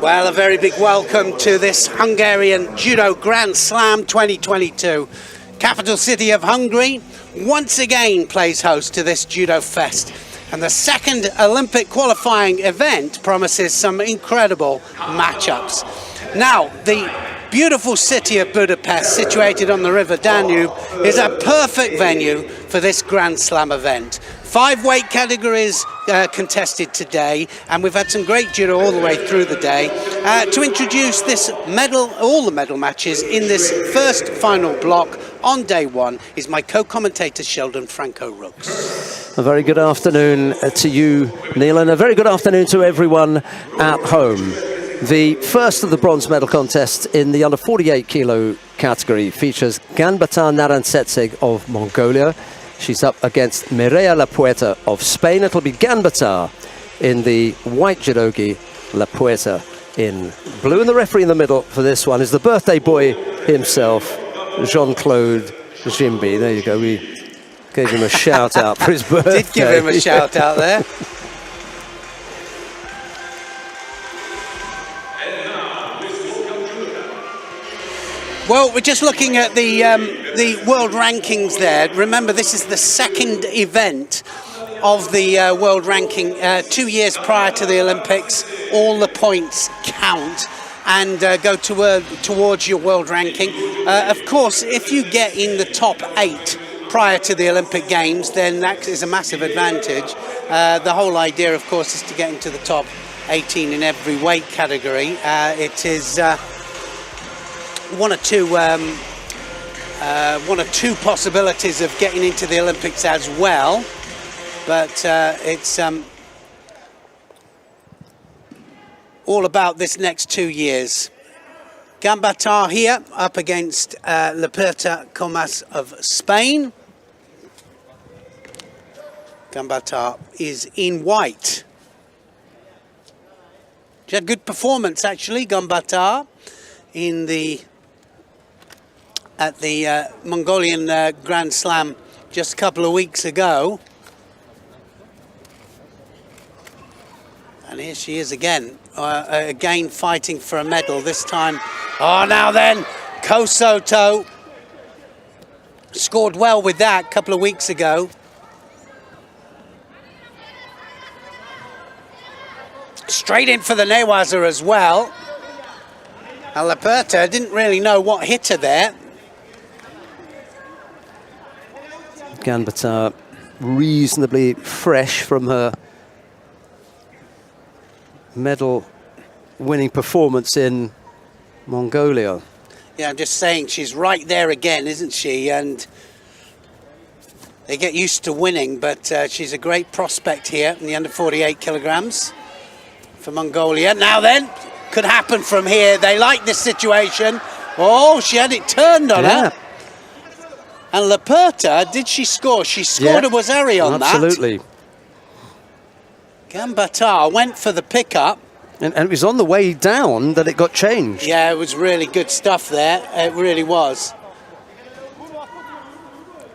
Well, a very big welcome to this Hungarian Judo Grand Slam 2022. Capital city of Hungary once again plays host to this Judo Fest. And the second Olympic qualifying event promises some incredible matchups. Now, the beautiful city of Budapest, situated on the River Danube, is a perfect venue for this Grand Slam event. 5 weight categories contested today, and we've had some great judo all the way through the day. To introduce this all the medal matches in this first final block on day one is my co-commentator Sheldon Franco Rooks. A very good afternoon to you, Neil, and a very good afternoon to everyone at home. The first of the bronze medal contests in the under 48 kilo category features Ganbatar Narantsetsig of Mongolia. She's up against Mireia La Puerta of Spain. It'll be Ganbatar in the white judogi, La Puerta in blue. And the referee in the middle for this one is the birthday boy himself, Jean-Claude Jimby. There you go. We gave him a shout out for his birthday. Did give him a shout out there. Well, we're just looking at the world rankings there. Remember, this is the second event of the world ranking. 2 years prior to the Olympics, all the points count and go towards your world ranking. Of course, if you get in the top 8 prior to the Olympic Games, then that is a massive advantage. The whole idea, of course, is to get into the top 18 in every weight category. It is one or two possibilities of getting into the Olympics as well, but it's all about this next 2 years. Ganbatar here up against La Puerta Comas of Spain. Ganbatar is in white. She had a good performance actually, Ganbatar, at the Mongolian Grand Slam just a couple of weeks ago. And here she is again, again fighting for a medal, this time. Oh, now then, Kosoto scored well with that a couple of weeks ago. Straight in for the Newaza as well. And La Puerta didn't really know what hit her there. Ganbatar reasonably fresh from her medal-winning performance in Mongolia. Yeah, I'm just saying she's right there again, isn't she? And they get used to winning, but she's a great prospect here in the under 48 kilograms for Mongolia. Now then, could happen from here. They like this situation. Oh, she had it turned on her. And La Puerta, did she score? She scored a Wazari on that. Absolutely. Ganbatar went for the pickup. And it was on the way down that it got changed. Yeah, it was really good stuff there. It really was.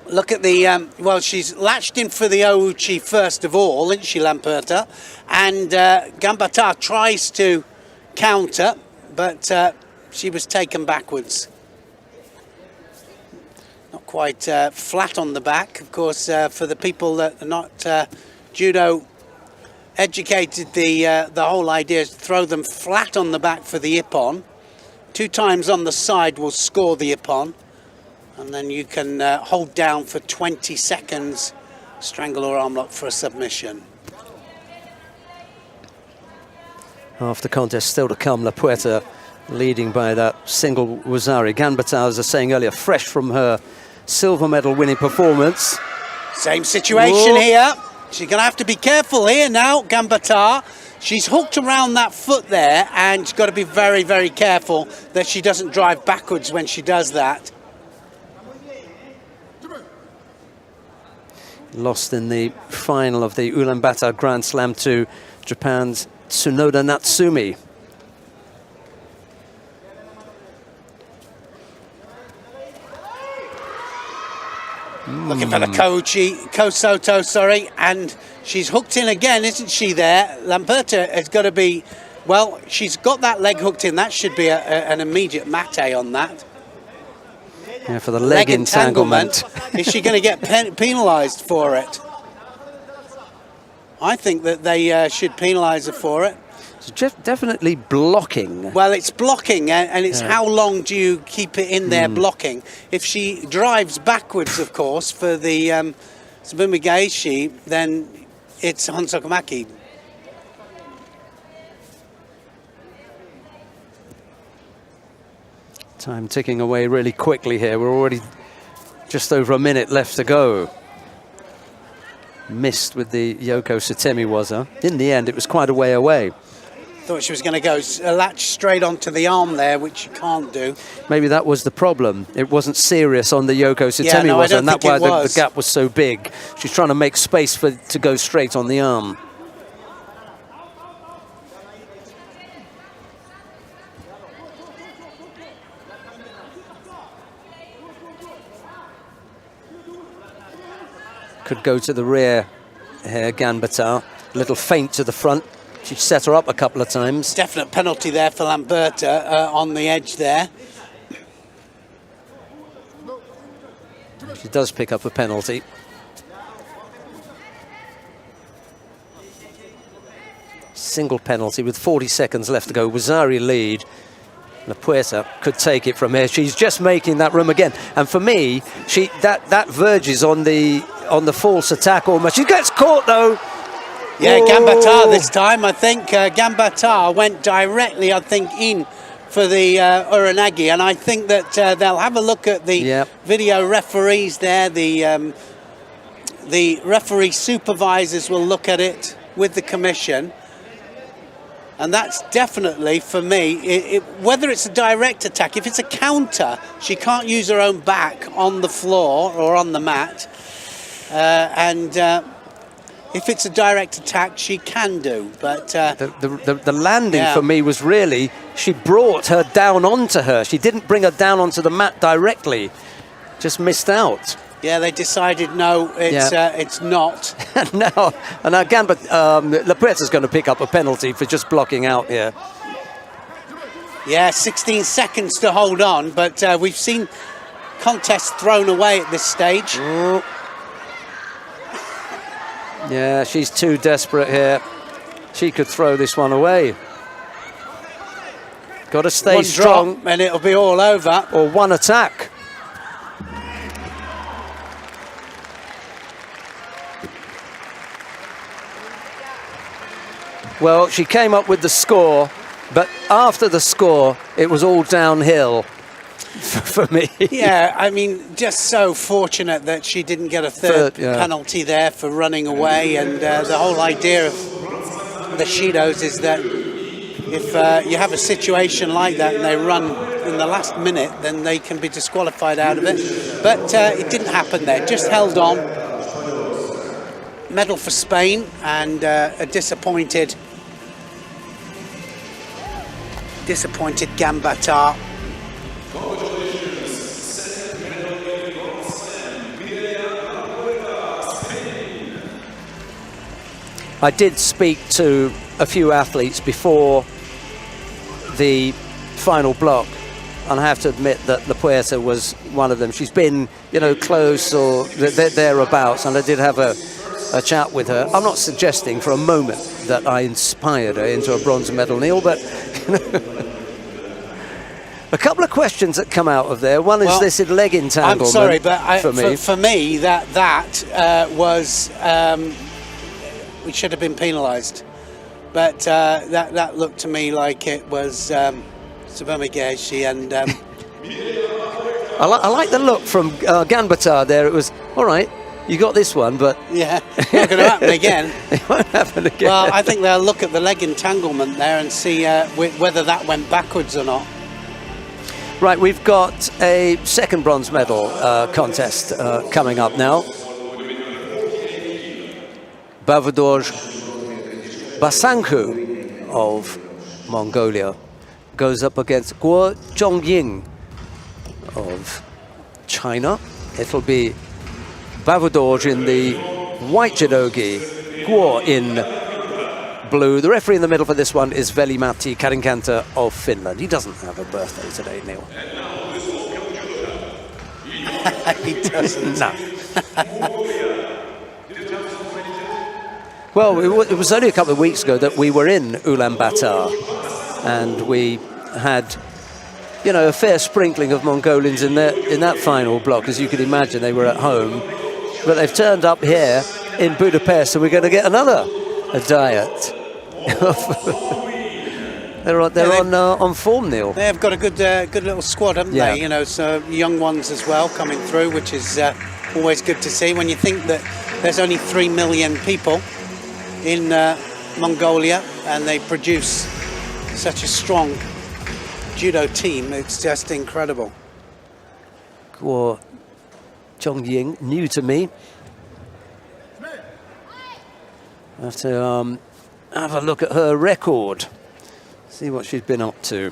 Look at the, well, she's latched in for the Ouchi first of all, isn't she, La Puerta? And Ganbatar tries to counter, but she was taken backwards. Not quite flat on the back. Of course, for the people that are not judo educated, the whole idea is to throw them flat on the back for the ippon. 2 times on the side will score the ippon, and then you can hold down for 20 seconds, strangle or arm lock for a submission. Half the contest still to come. La Puerta leading by that single Wazari. Ganbatar, as I was saying earlier, fresh from her silver medal winning performance. Same situation here. She's going to have to be careful here now, Ganbatar. She's hooked around that foot there, and she's got to be very, very careful that she doesn't drive backwards when she does that. Lost in the final of the Ulaanbaatar Grand Slam to Japan's Tsunoda Natsumi. Looking for the Kosoto, sorry, and she's hooked in again, isn't she there? La Puerta has got to be Well, she's got that leg hooked in. That should be an immediate mate on that. Yeah, for the leg entanglement. Is she going to get penalised for it? I think that they should penalise her for it. It's definitely blocking. Well, it's blocking, and it's how long do you keep it in there blocking? If she drives backwards, of course, for the Tsubumigaeshi, then it's Honsokamaki. Time ticking away really quickly here. We're already just over a minute left to go. Missed with the Yoko Satemi waza. In the end, it was quite a way away. Thought she was going to go latch straight onto the arm there, which you can't do. Maybe that was the problem. It wasn't serious on the Yoko Satemi waza, and that's why the gap was so big. She's trying to make space to go straight on the arm. Could go to the rear here, Ganbata. A little feint to the front. She set her up a couple of times. Definite penalty there for Lamberta on the edge there. She does pick up a penalty. Single penalty with 40 seconds left to go. Wazari lead. La Puerta could take it from here. She's just making that room again. And for me, that verges on the false attack almost. She gets caught though. Yeah, Ganbata this time, I think. Ganbata went directly, I think, in for the Uranagi. And I think that they'll have a look at the video referees there. The referee supervisors will look at it with the commission. And that's definitely, for me, whether it's a direct attack, if it's a counter, she can't use her own back on the floor or on the mat. If it's a direct attack, she can do. But the landing for me was really, she brought her down onto her. She didn't bring her down onto the mat directly. Just missed out. Yeah, they decided no, it's not. now Gamba, La Puerta's going to pick up a penalty for just blocking out here. Yeah, 16 seconds to hold on, but we've seen contests thrown away at this stage. Yeah, she's too desperate here. She could throw this one away. Got to stay one strong. Drop and it'll be all over. Or one attack. Well, she came up with the score, but after the score, it was all downhill for me. Yeah, I mean, just so fortunate that she didn't get a third penalty there for running away. And the whole idea of the Shidos is that if you have a situation like that and they run in the last minute, then they can be disqualified out of it. But it didn't happen there, just held on. Medal for Spain and a disappointed Ganbata. I did speak to a few athletes before the final block, and I have to admit that La Puerta was one of them. She's been, close or thereabouts, and I did have a chat with her. I'm not suggesting for a moment that I inspired her into a bronze medal, Neil, but a couple of questions that come out of there. One is this leg entanglement. I'm sorry, but for me, that was we should have been penalised. But that looked to me like it was Tsubumigaeshi and. I like the look from Ganbata there. It was all right. You got this one, but yeah, it's not going to happen again. It won't happen again. Well, I think they'll look at the leg entanglement there and see whether that went backwards or not. Right, we've got a second bronze medal contest coming up now. Bavador Basanghu of Mongolia goes up against Guo Zhongying of China. It'll be Bavador in the white judogi, Guo in blue. The referee in the middle for this one is Veli-Matti Karinkanta of Finland. He doesn't have a birthday today, Neil. He doesn't. No. Well, it was only a couple of weeks ago that we were in Ulaanbaatar, and we had, you know, a fair sprinkling of Mongolians in that final block. As you can imagine, they were at home, but they've turned up here in Budapest, and we're going to get another diet. They're on form, Neil. They've got a good little squad, haven't they? You know, so young ones as well coming through, which is always good to see. When you think that there's only 3 million people in Mongolia, and they produce such a strong judo team, it's just incredible. Guo Zhongying, new to me. I have to have a look at her record, see what she's been up to.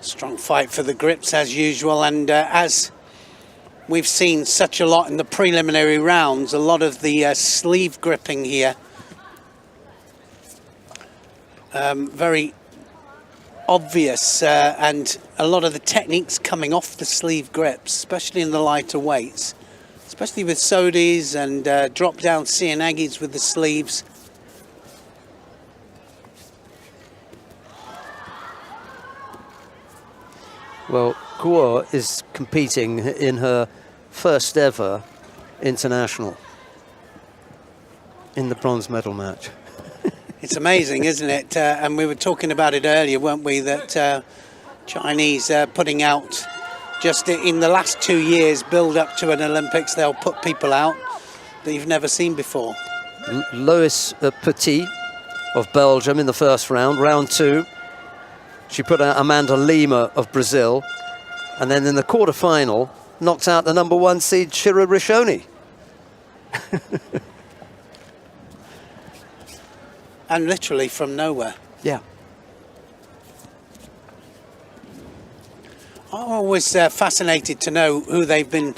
Strong fight for the grips as usual, and as we've seen such a lot in the preliminary rounds, a lot of the sleeve gripping here. Very obvious, and a lot of the techniques coming off the sleeve grips, especially in the lighter weights, especially with Sodis and drop down Sianagis with the sleeves. Well, Guo is competing in her first ever international in the bronze medal match. It's amazing, isn't it? And we were talking about it earlier, weren't we, that Chinese putting out, just in the last 2 years, build up to an Olympics, they'll put people out that you've never seen before. Lois Petit of Belgium in the first round. Round two, she put out Amanda Lima of Brazil, and then in the quarter-final, knocked out the #1 seed Shira Rishoni. And literally from nowhere. Yeah. I'm always fascinated to know who they've been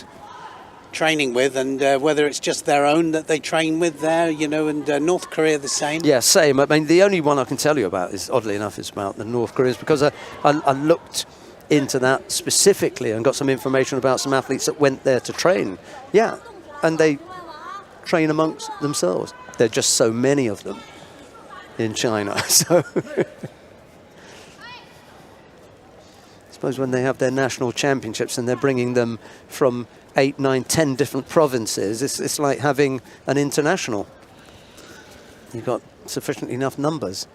training with, and whether it's just their own that they train with there, you know, and North Korea the same. Yeah, same. I mean, the only one I can tell you about is, oddly enough, is about the North Koreans, because I looked into that specifically and got some information about some athletes that went there to train. Yeah, and they train amongst themselves. There are just so many of them in China. So I suppose when they have their national championships and they're bringing them from 8, 9, 10 different provinces, it's like having an international. You've got sufficient enough numbers.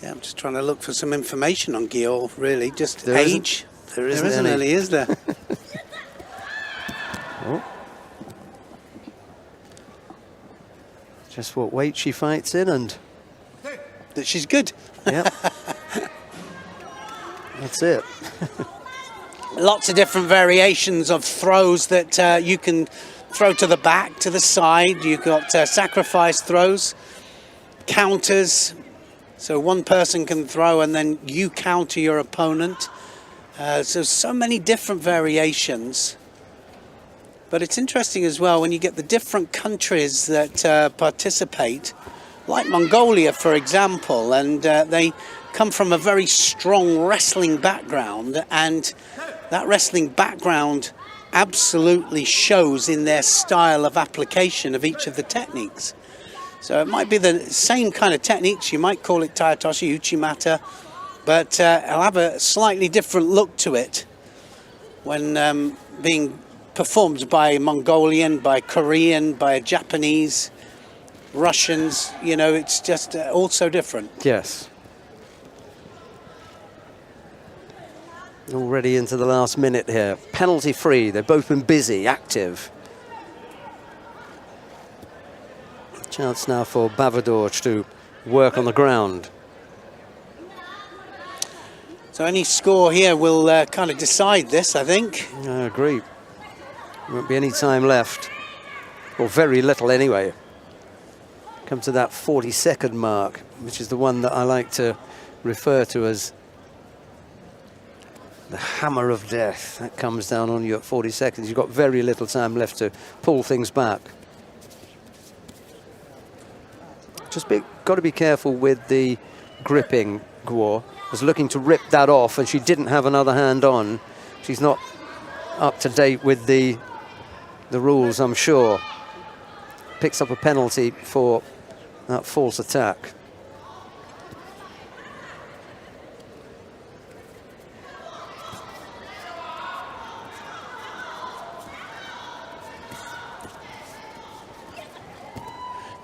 Yeah, I'm just trying to look for some information on Guo, really. Just there age. There isn't any, is there? Oh. Just what weight she fights in, and that she's good. Yeah. That's it. Lots of different variations of throws that you can throw to the back, to the side. You've got sacrifice throws, counters. So one person can throw and then you counter your opponent. So many different variations. But it's interesting as well when you get the different countries that participate, like Mongolia, for example, and they come from a very strong wrestling background, and that wrestling background absolutely shows in their style of application of each of the techniques. So it might be the same kind of techniques, you might call it Tayatoshi Uchimata, but it'll have a slightly different look to it when being performed by Mongolian, by Korean, by Japanese, Russians. You know, it's just also different. Yes. Already into the last minute here. Penalty free. They've both been busy, active. Chance now for Bavadorj to work on the ground. So any score here will kind of decide this, I think. I agree. Won't be any time left, or very little anyway. come to that 40-second mark, which is the one that I like to refer to as the hammer of death. That comes down on you at 40 seconds. You've got very little time left to pull things back. Got to be careful with the gripping. Guo was looking to rip that off, and she didn't have another hand on. She's not up to date with the rules, I'm sure. Picks up a penalty for that false attack.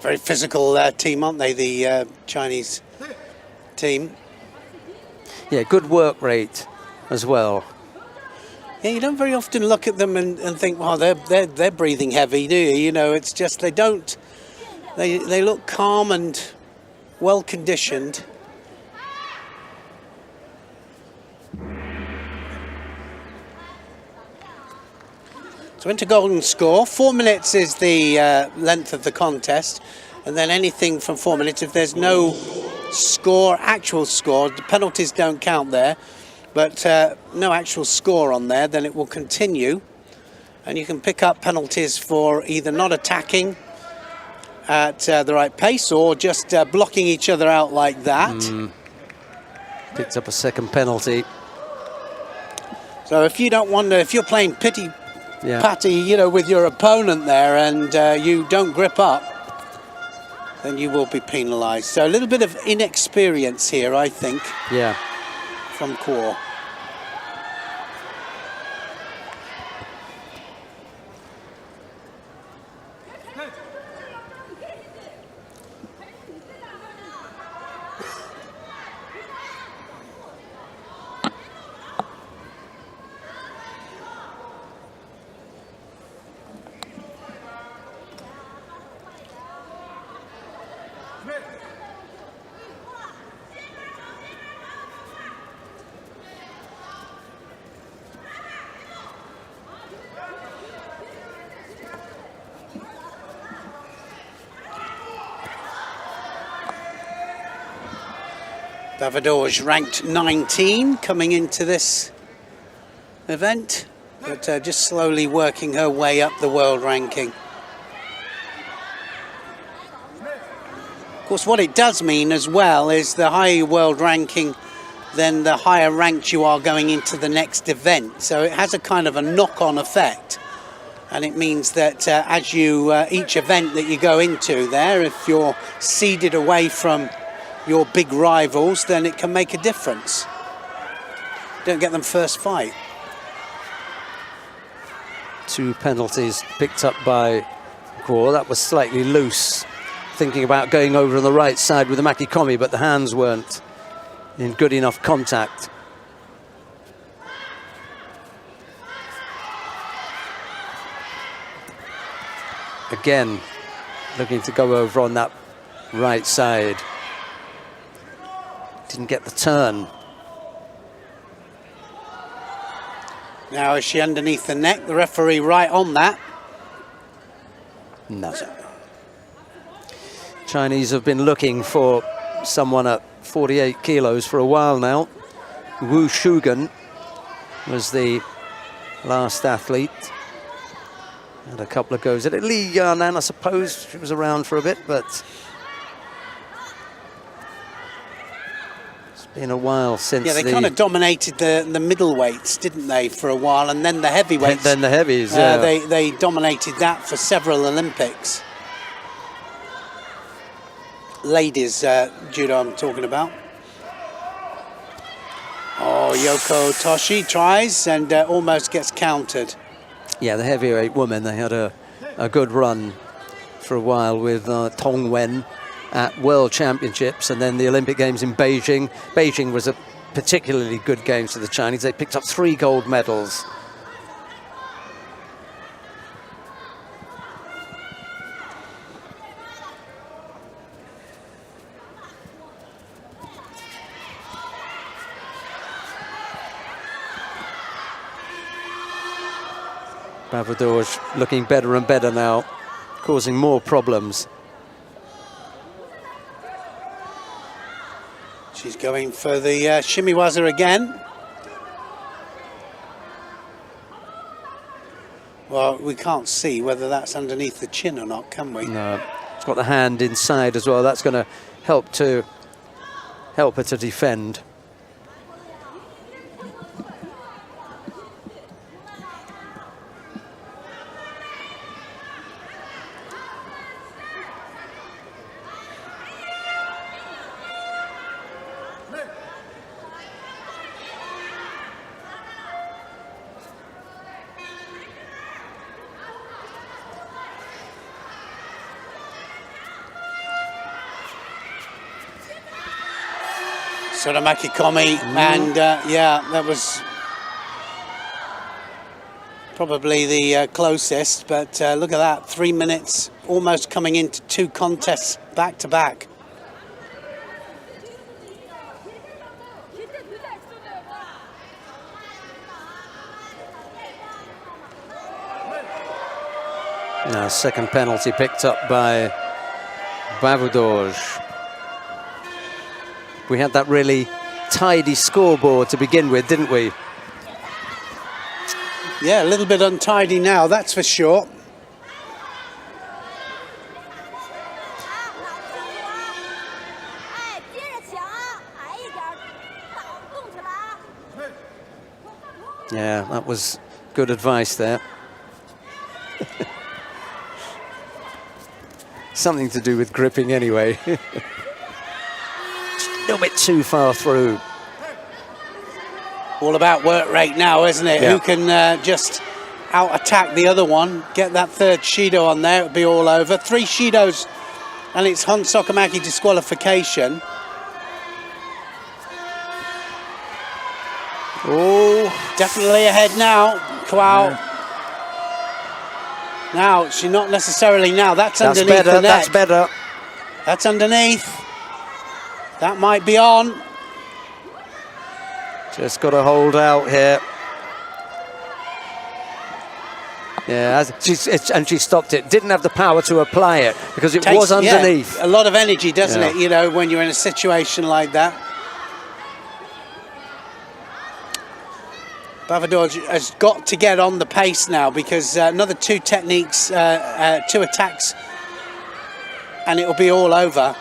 Very physical team, aren't they, the Chinese team? Yeah, good work rate as well. Yeah, you don't very often look at them and think, wow, they're breathing heavy, do you? You know, it's just they don't. They look calm and well conditioned. So into golden score. 4 minutes is the length of the contest, and then anything from 4 minutes. If there's no score, actual score, the penalties don't count there, but no actual score on there, then it will continue, and you can pick up penalties for either not attacking at the right pace or just blocking each other out like that. Picked up a second penalty. So if you don't want to, if you're playing patty, you know, with your opponent there, and you don't grip up, then you will be penalised. So a little bit of inexperience here, I think. Yeah. From Kuo. Davadorj ranked 19 coming into this event, but just slowly working her way up the world ranking. Of course, what it does mean as well is the higher world ranking, then the higher ranked you are going into the next event. So it has a kind of a knock-on effect. And it means that as you, each event that you go into there, if you're seeded away from your big rivals, then it can make a difference. Don't get them first fight. 2 penalties picked up by Guo. That was slightly loose. Thinking about going over on the right side with the Makikomi, but the hands weren't in good enough contact. Again, looking to go over on that right side. Didn't get the turn. Now is she underneath the neck? The referee right on that. No. Chinese have been looking for someone at 48 kilos for a while now. Wu Shugan was the last athlete. Had a couple of goes at it. Li Yanan, I suppose, she was around for a bit, but in a while since. Yeah, they kind of dominated the middleweights, didn't they, for a while, and then the heavyweights. Then the heavies, yeah. They dominated that for several Olympics. Ladies judo I'm talking about. Oh, Yoko Toshi tries and almost gets countered. Yeah, the heavyweight women, they had a good run for a while with Tong Wen at World Championships and then the Olympic Games in Beijing. Beijing was a particularly good Games for the Chinese. They picked up 3 gold medals. Davadorj looking better and better now, causing more problems. Going for the shimiwaza again. Well, we can't see whether that's underneath the chin or not, can we? No, it's got the hand inside as well. That's going to help her to defend. Soramaki Komi, and yeah, that was probably the closest, but look at that, 3 minutes, almost coming into 2 contests back to back. Now, second penalty picked up by Bavudoj. We had that really tidy scoreboard to begin with, didn't we? Yeah, a little bit untidy now, that's for sure. Yeah, that was good advice there. Something to do with gripping anyway. A little bit too far through. All about work rate now, isn't it? Yeah. Who can just out-attack the other one, get that third Shido on there, it'll be all over. 3 Shidos, and it's Hon Sokamaki disqualification. Oh, definitely ahead now, Kwao. Yeah. Now, she's not necessarily now, that's underneath better, the neck. That's better. That's underneath. That might be on. Just got to hold out here. Yeah, and she stopped it. Didn't have the power to apply it because it was underneath. Yeah, a lot of energy, doesn't it? You know, when you're in a situation like that. Bavudoj has got to get on the pace now because another 2 techniques, 2 attacks, and it'll be all over.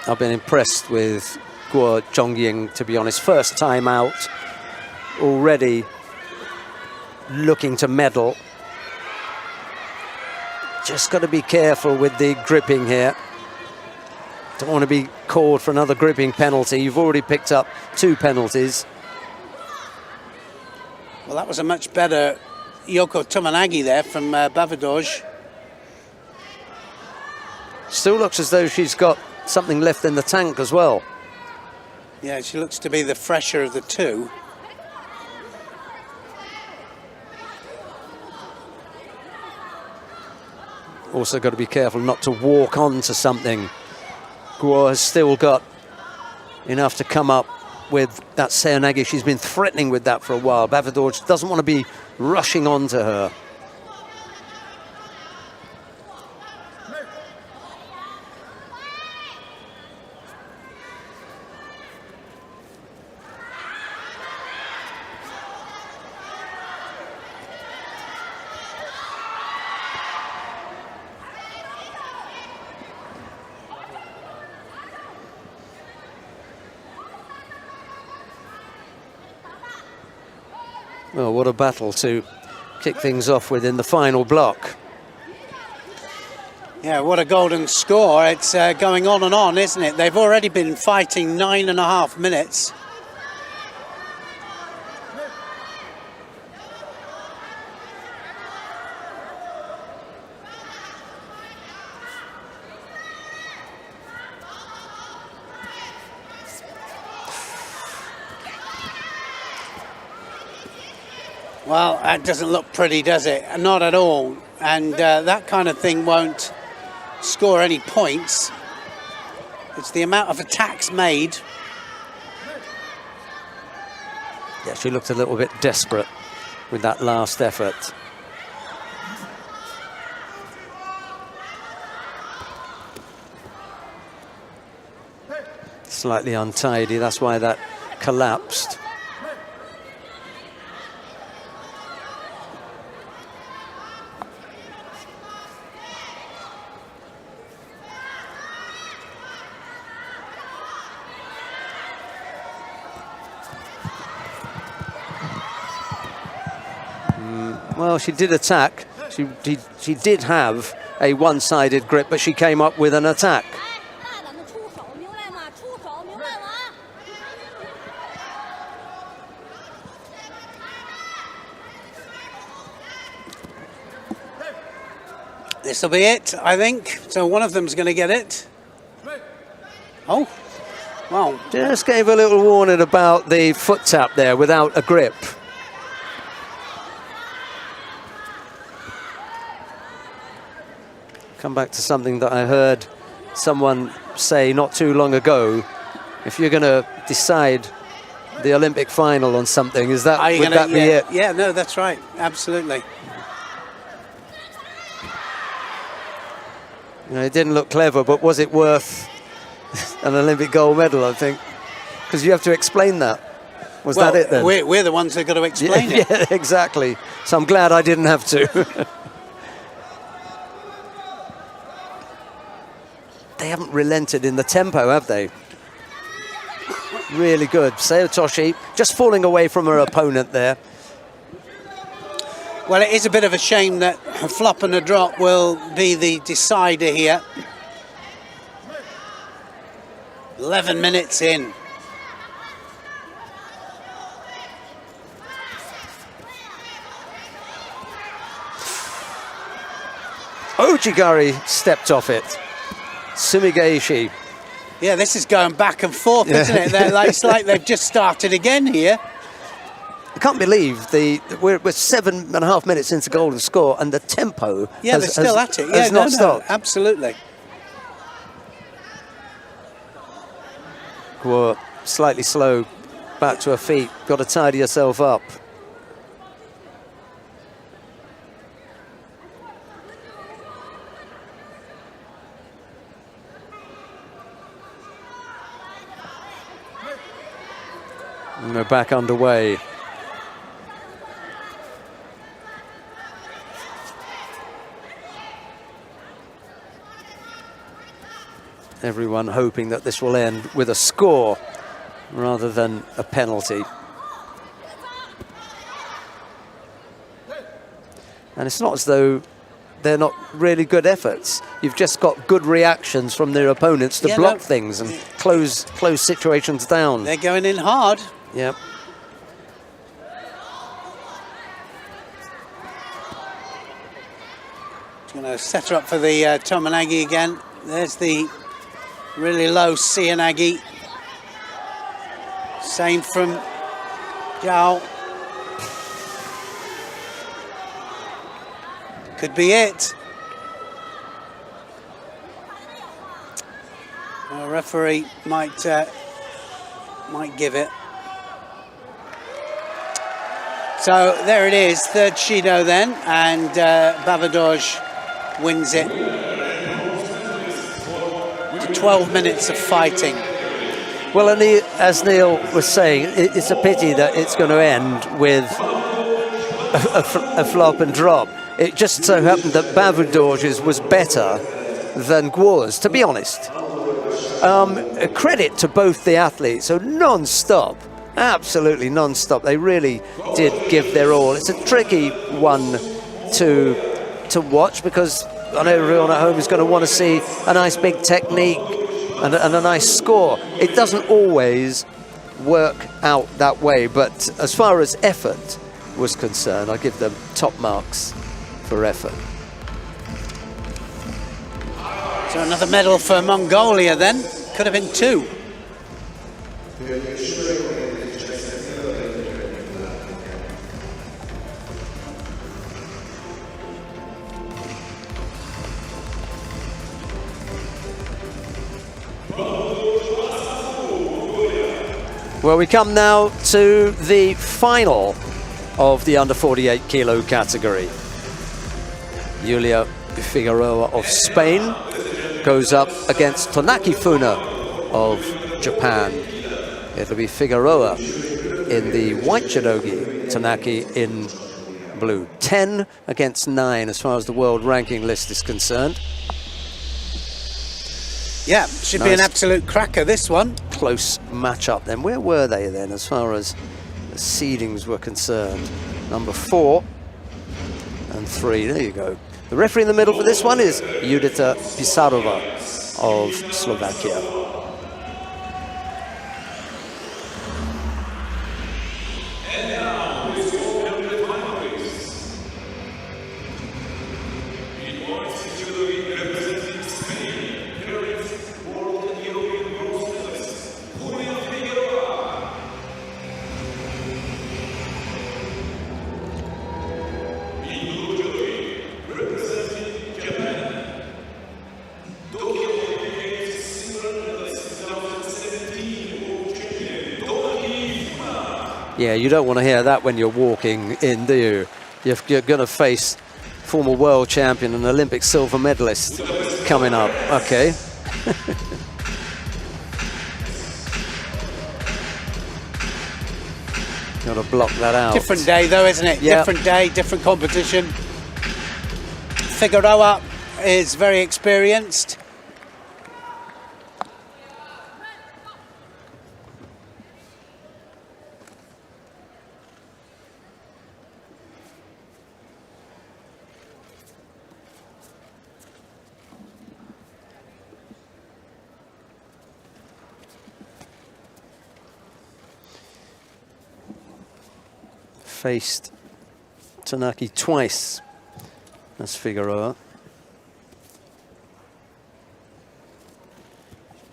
I've been impressed with Guo Zhongying, to be honest. First time out, already looking to medal. Just got to be careful with the gripping here. Don't want to be called for another gripping penalty. You've already picked up 2 penalties. Well, that was a much better Yoko Tomanagi there from Bavudoj. Still looks as though she's got something left in the tank as well. Yeah, she looks to be the fresher of the 2. Also got to be careful not to walk onto something. Guo has still got enough to come up with that Seoinage. She's been threatening with that for a while. Bavudoj doesn't want to be rushing onto her. Well, what a battle to kick things off with in the final block. Yeah, what a golden score. It's going on, isn't it? They've already been fighting 9.5 minutes. Well, that doesn't look pretty, does it? Not at all. And that kind of thing won't score any points. It's the amount of attacks made. Yeah, she looked a little bit desperate with that last effort. Slightly untidy, that's why that collapsed. Well, she did attack. She did have a one-sided grip, but she came up with an attack. This will be it, I think. So one of them's going to get it. Oh, well. Just gave a little warning about the foot tap there without a grip. Come back to something that I heard someone say not too long ago. If you're going to decide the Olympic final on something, would that be it? Yeah, no, that's right. Absolutely. You know, it didn't look clever, but was it worth an Olympic gold medal, I think? Because you have to explain that. Was that it then? We're the ones that got to explain it. Yeah, exactly. So I'm glad I didn't have to. They haven't relented in the tempo, have they? Really good. Seotoshi just falling away from her opponent there. Well, it is a bit of a shame that a flop and a drop will be the decider here. 11 minutes in. Ojigari stepped off it. Sumigaishi. Yeah, this is going back and forth, isn't it? It's like they've just started again here. I can't believe we're 7.5 minutes into golden score and the tempo they're still at it. Yeah, not stopped. Absolutely. Guo slightly slow, back to her feet. Got to tidy herself up. And we're back underway. Everyone hoping that this will end with a score rather than a penalty. And it's not as though they're not really good efforts. You've just got good reactions from their opponents to block things and close situations down. They're going in hard. Yep. Going to set her up for the Tomonagi again. There's the really low Seonagi. Same from Zhao. Could be it. The referee might give it. So there it is, third Shido then, and Bavadoj wins it. 12 minutes of fighting. Well, and as Neil was saying, it's a pity that it's going to end with a flop and drop. It just so happened that Bavadoj's was better than Guo's, to be honest. A credit to both the athletes, so non-stop, absolutely non-stop. They really did give their all. It's a tricky one to watch because I know everyone at home is going to want to see a nice big technique and a nice score. It doesn't always work out that way, but as far as effort was concerned, I give them top marks for effort. So another medal for Mongolia then. Could have been 2. Well, we come now to the final of the under 48 kilo category. Julia Figueroa of Spain goes up against Tonaki Funa of Japan. It'll be Figueroa in the white judogi, Tonaki in blue. 10 against 9 as far as the world ranking list is concerned. Yeah, should be an absolute cracker, this one. Close matchup then. Where were they then as far as the seedings were concerned? Number 4 and 3, there you go. The referee in the middle for this one is Judita Pisarova of Slovakia. Yeah, you don't want to hear that when you're walking in, do you? You're going to face former world champion and Olympic silver medalist coming up. Okay. Got to block that out. Different day though, isn't it? Yep. Different day, different competition. Figueroa is very experienced. Faced Tonaki twice as Figueroa.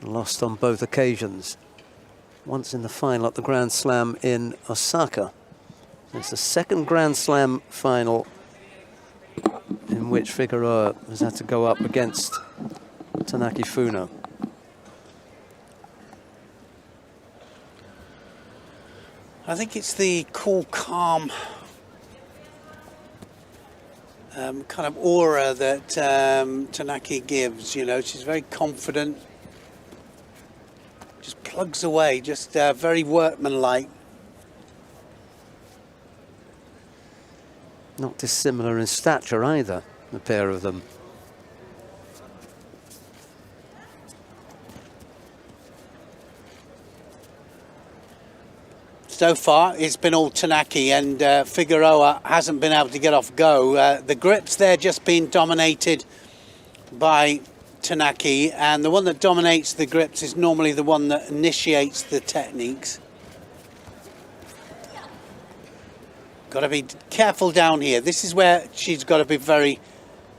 Lost on both occasions. Once in the final at the Grand Slam in Osaka. It's the second Grand Slam final in which Figueroa has had to go up against Tonaki Funa. I think it's the cool, calm kind of aura that Tonaki gives, you know. She's very confident, just plugs away, just very workmanlike. Not dissimilar in stature either, the pair of them. So far, it's been all Tonaki, and Figueroa hasn't been able to get off go. The grips there just been dominated by Tonaki, and the one that dominates the grips is normally the one that initiates the techniques. Got to be careful down here. This is where she's got to be very,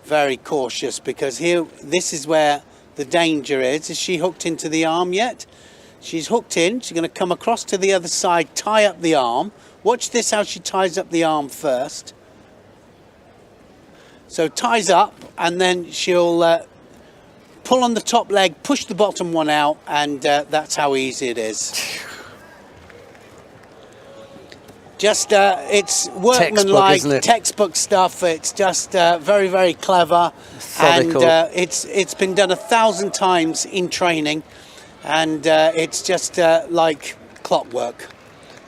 very cautious, because here, this is where the danger is. Is she hooked into the arm yet? She's hooked in. She's going to come across to the other side, tie up the arm. Watch this, how she ties up the arm first. So ties up, and then she'll pull on the top leg, push the bottom one out, and that's how easy it is. Just, it's workmanlike, textbook stuff. It's just very, very clever. Methodical. And it's been done 1,000 times in training. And it's just like clockwork.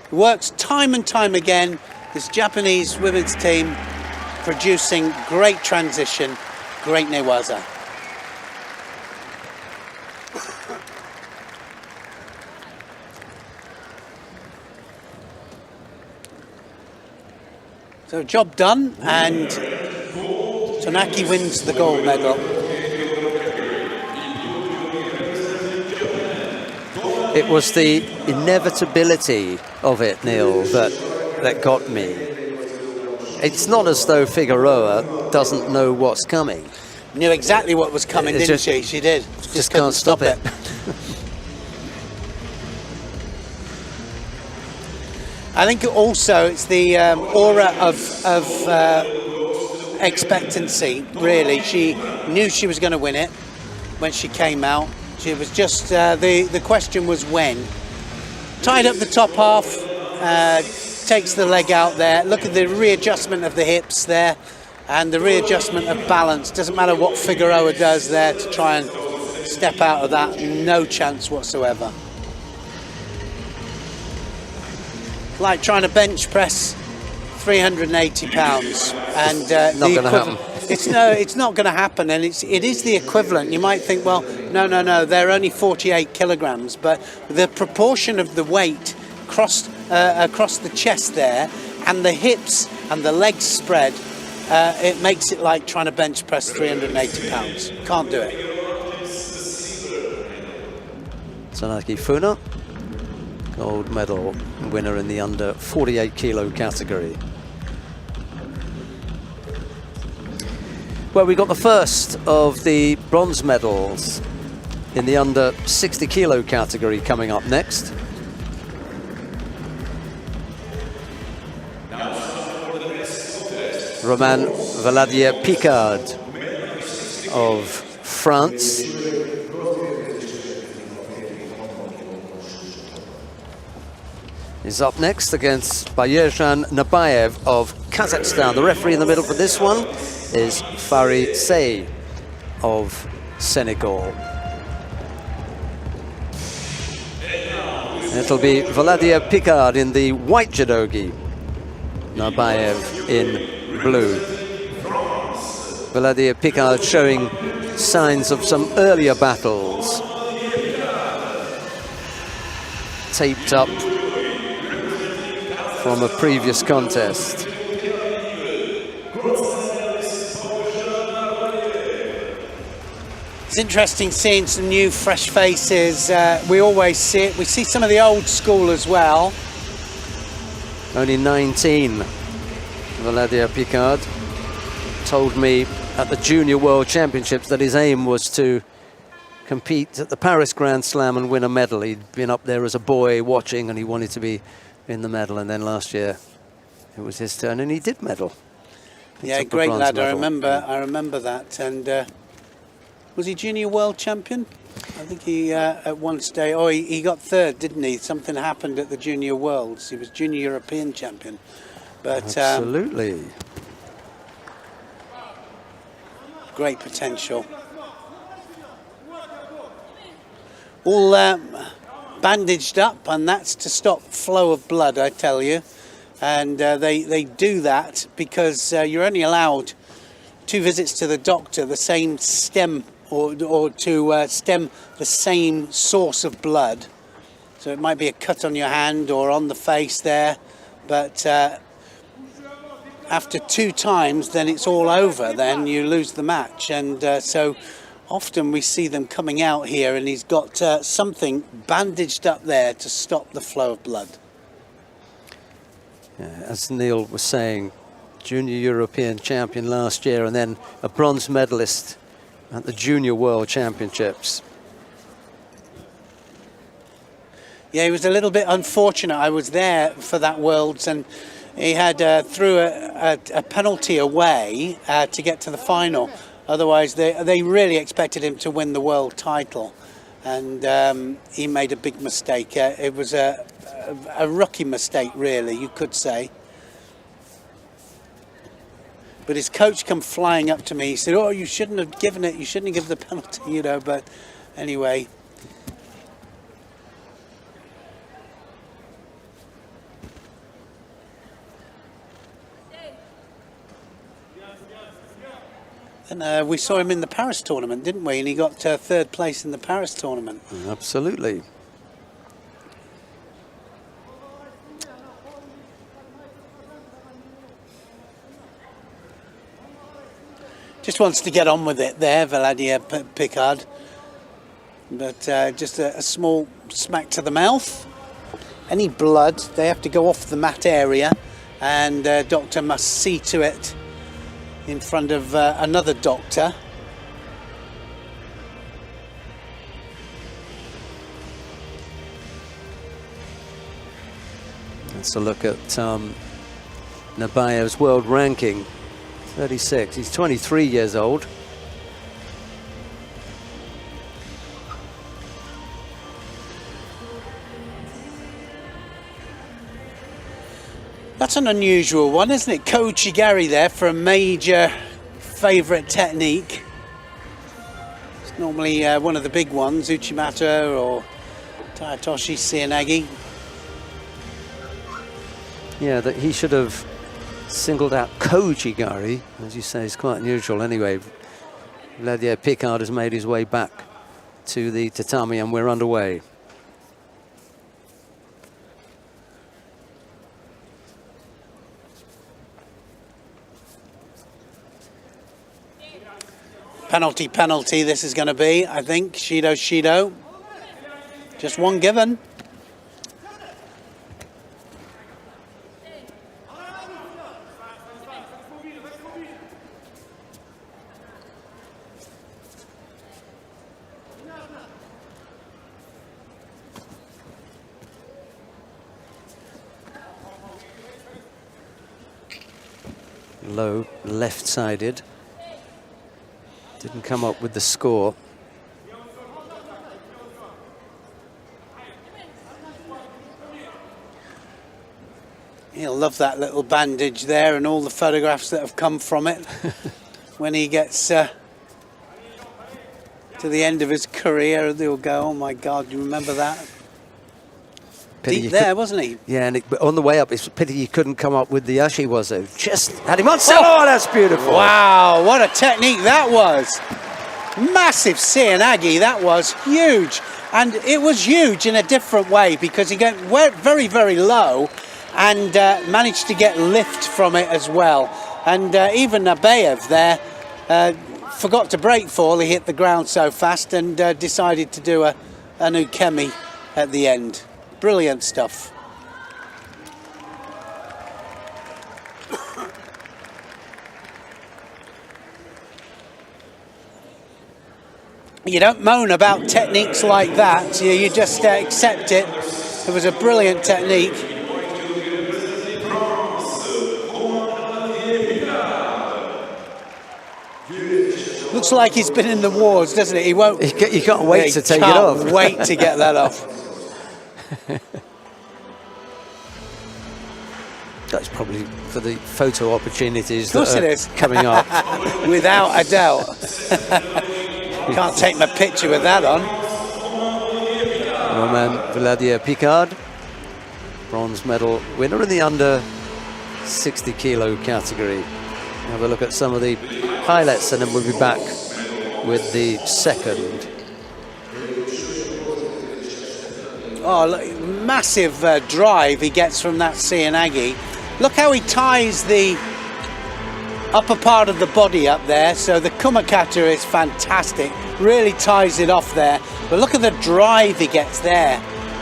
It works time and time again. This Japanese women's team producing great transition, great newaza. So job done, and Tonaki wins the gold medal. It was the inevitability of it, Neil, that got me. It's not as though Figueroa doesn't know what's coming. Knew exactly what was coming, didn't she? She did. Just can't stop it. I think also it's the aura of expectancy, really. She knew she was going to win it when she came out. It was just, the question was when. tied up the top half, takes the leg out there. Look at the readjustment of the hips there and the readjustment of balance. Doesn't matter what Figueroa does there to try and step out of that. No chance whatsoever. Like trying to bench press 380 pounds, and not going to happen. It's not going to happen, and it is the equivalent. You might think, well, no, they're only 48 kilograms, but the proportion of the weight across the chest there, and the hips and the legs spread, it makes it like trying to bench press 380 pounds. Can't do it. Sanaki Funa, gold medal winner in the under 48 kilo category. Well, we got the first of the bronze medals in the under 60 kilo category coming up next. Romain Valadier-Picard of France. Is up next against Bayerjan Nabayev of Kazakhstan. The referee in the middle for this one is Fari Sey of Senegal. It'll be Valadier-Picard in the white judogi, Nabayev in blue. Valadier-Picard showing signs of some earlier battles. Taped up from a previous contest. It's interesting seeing some new, fresh faces. We always see it. We see some of the old school as well. Only 19. Valadier-Picard told me at the Junior World Championships that his aim was to compete at the Paris Grand Slam and win a medal. He'd been up there as a boy watching, and he wanted to be in the medal, and then last year it was his turn and he did medal. Yeah, great lad. I remember that. And was he junior world champion? I think he at one stage, he got third, didn't he? Something happened at the junior worlds. He was junior European champion. But absolutely great potential. All bandaged up, and that's to stop flow of blood, I tell you. And they do that because you're only allowed 2 visits to the doctor, the same stem, or to stem the same source of blood. So it might be a cut on your hand or on the face there, but after 2 times, then it's all over. Then you lose the match, and so often we see them coming out here, and he's got something bandaged up there to stop the flow of blood. Yeah, as Neil was saying, junior European champion last year, and then a bronze medalist at the Junior World Championships. Yeah, he was a little bit unfortunate. I was there for that Worlds, and he had threw a penalty away to get to the final. Otherwise, they really expected him to win the world title, and he made a big mistake. It was a rookie mistake, really, you could say. But his coach come flying up to me. He said, "Oh, you shouldn't have given it. You shouldn't have given the penalty, you know." But anyway. And we saw him in the Paris tournament, didn't we? And he got 3rd place in the Paris tournament. Absolutely. Just wants to get on with it there, Valadier-Picard. But just a small smack to the mouth. Any blood, they have to go off the mat area, and doctor must see to it in front of another doctor. Let's a look at Nabayev's world ranking. 36. He's 23 years old. That's an unusual one, isn't it? Kochigari there for a major favourite technique. It's normally one of the big ones, Uchimata or Tayatoshi Seoinage. Yeah, that he should have singled out Kochigari, as you say, is quite unusual. Anyway, Vladimir Picard has made his way back to the tatami and we're underway. Penalty, this is going to be, I think. Shido. Just one given. Low, left-sided. Didn't come up with the score. He'll love that little bandage there and all the photographs that have come from it when he gets to the end of his career. They'll go, oh my God, you remember that? Pity Deep there, wasn't he? Yeah, and but on the way up, it's a pity he couldn't come up with the Ashiwazo. Just had him on. Oh, that's beautiful. Wow, what a technique that was. Massive Seoinage, that was huge. And it was huge in a different way because he went very, very low and managed to get lift from it as well. And even Nabayev there forgot to brake fall. He hit the ground so fast and decided to do an ukemi at the end. Brilliant stuff. You don't moan about techniques like that. You just accept it. It was a brilliant technique. Looks like he's been in the wars, doesn't it? He won't. He can't wait to take it off. Can't wait to get that off. That's probably for the photo opportunities that are it is. coming up. Without a doubt. Can't take my picture with that on. Roman Vladimir Picard, bronze medal winner in the under 60 kilo category. Have a look at some of the highlights and then we'll be back with the second. Oh, look, massive drive he gets from that Seoinage. Look how he ties the upper part of the body up there. So the Kumakata is fantastic. Really ties it off there. But look at the drive he gets there.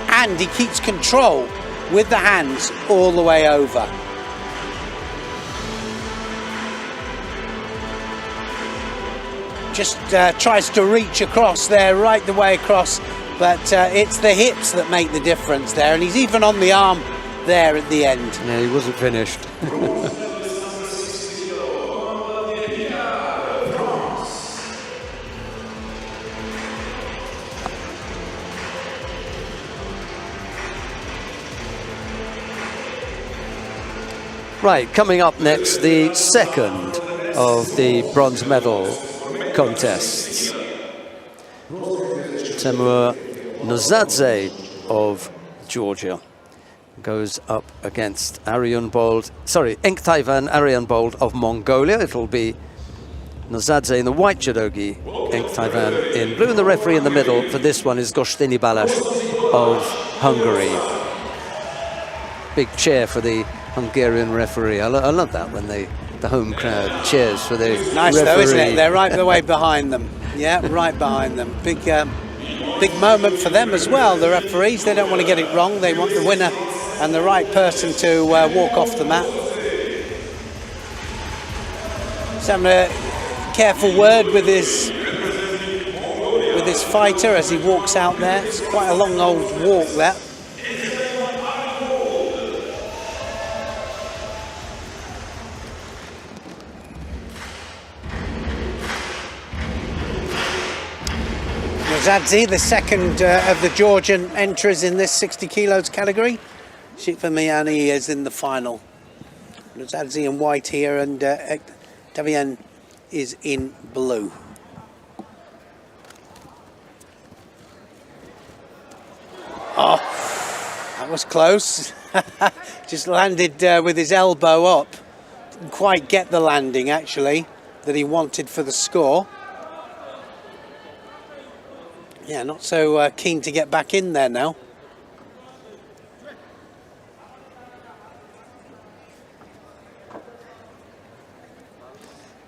And he keeps control with the hands all the way over. Just tries to reach across there, right the way across. But it's the hips that make the difference there. And he's even on the arm there at the end. Yeah, he wasn't finished. Right, coming up next, the second of the bronze medal contests. Temur Nozadze of Georgia goes up against Enktaivan Aryanbold of Mongolia. It'll be Nozadze in the white judogi, Enktaivan in blue, and the referee in the middle for this one is Gostini Balas of Hungary. Big cheer for the Hungarian referee. I love that when the home crowd cheers for the nice referee. Though, isn't it? They're right the way behind them. Yeah, right behind them. Big moment for them as well, the referees. They don't want to get it wrong. They want the winner and the right person to walk off the mat. He's having a careful word with his fighter as he walks out there. It's quite a long old walk that. Nozadze, the second of the Georgian entries in this 60 kilos category. Shikvamiani is in the final. Nozadze in white here, and Davian is in blue. Oh, that was close. Just landed with his elbow up. Didn't quite get the landing, actually, that he wanted for the score. Yeah, not so keen to get back in there now.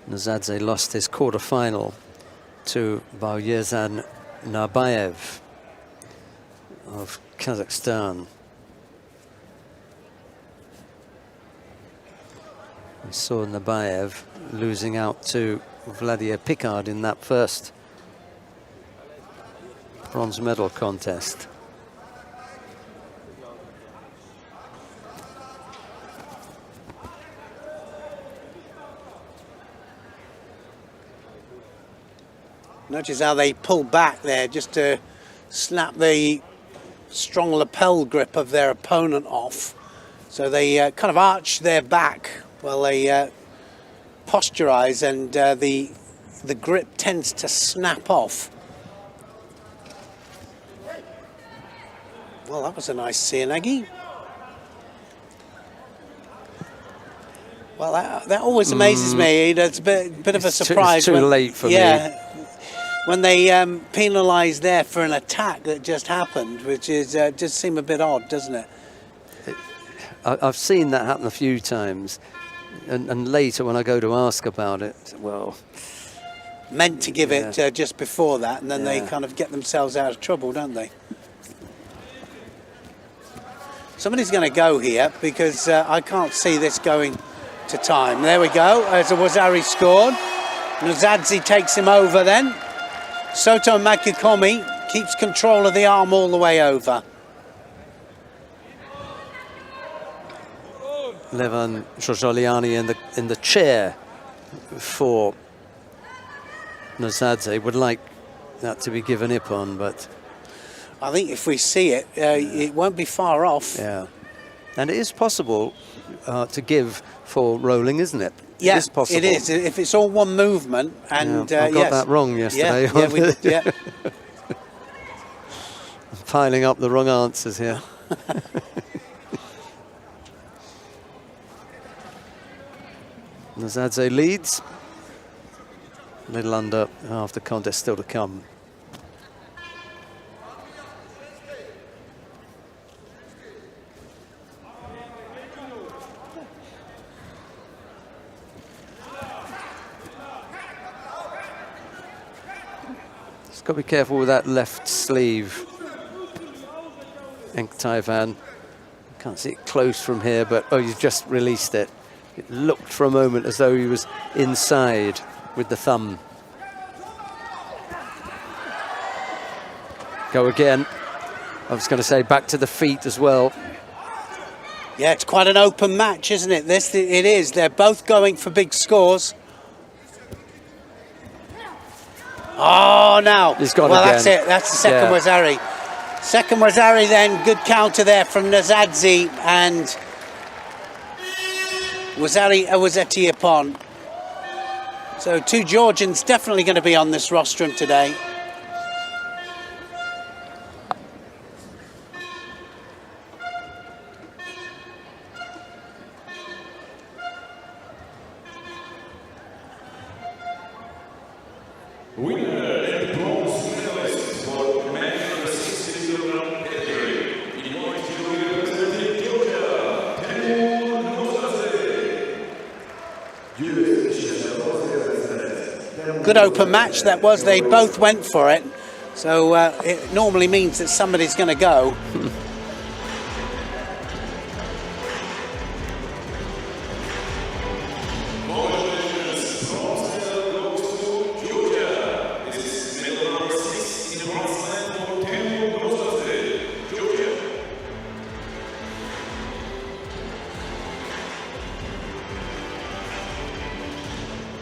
Nozadze lost his quarter-final to Bauyezan Narbayev of Kazakhstan. We saw Narbayev losing out to Vladimir Picard in that first bronze medal contest. Notice how they pull back there just to snap the strong lapel grip of their opponent off. So they kind of arch their back while they posturize, and the grip tends to snap off. Well, that was a nice Sianagi. Well, that always amazes me. It's a bit of a surprise. It's too late for me. When they penalise there for an attack that just happened, which is just seem a bit odd, doesn't it? I've seen that happen a few times, and later when I go to ask about it, well, meant to give it just before that, and then they kind of get themselves out of trouble, don't they? Somebody's going to go here because I can't see this going to time. There we go. As Wazari scored, Nozadze takes him over then. Soto Makikomi keeps control of the arm all the way over. Levan Jojoliani in the chair for Nozadze would like that to be given up on, but I think if we see it, it won't be far off. Yeah, and it is possible to give for rolling, isn't it? Yeah, it is possible. It is. If it's all one movement, and I got that wrong yesterday. Yeah, we did. Yeah. I'm piling up the wrong answers here. Nozadze leads. A little under half the contest still to come. Got to be careful with that left sleeve. Enktaivan. Can't see it close from here, but oh, he's just released it. It looked for a moment as though he was inside with the thumb. Go again. I was going to say back to the feet as well. Yeah, it's quite an open match, isn't it? It is. They're both going for big scores. Oh, now. He's got well, again. That's it. That's the second Wazari. Second Wazari then. Good counter there from Nozadze and Wazari Awazetiapon. So two Georgians definitely going to be on this rostrum today. Good open match that was. They both went for it, so it normally means that somebody's going to go.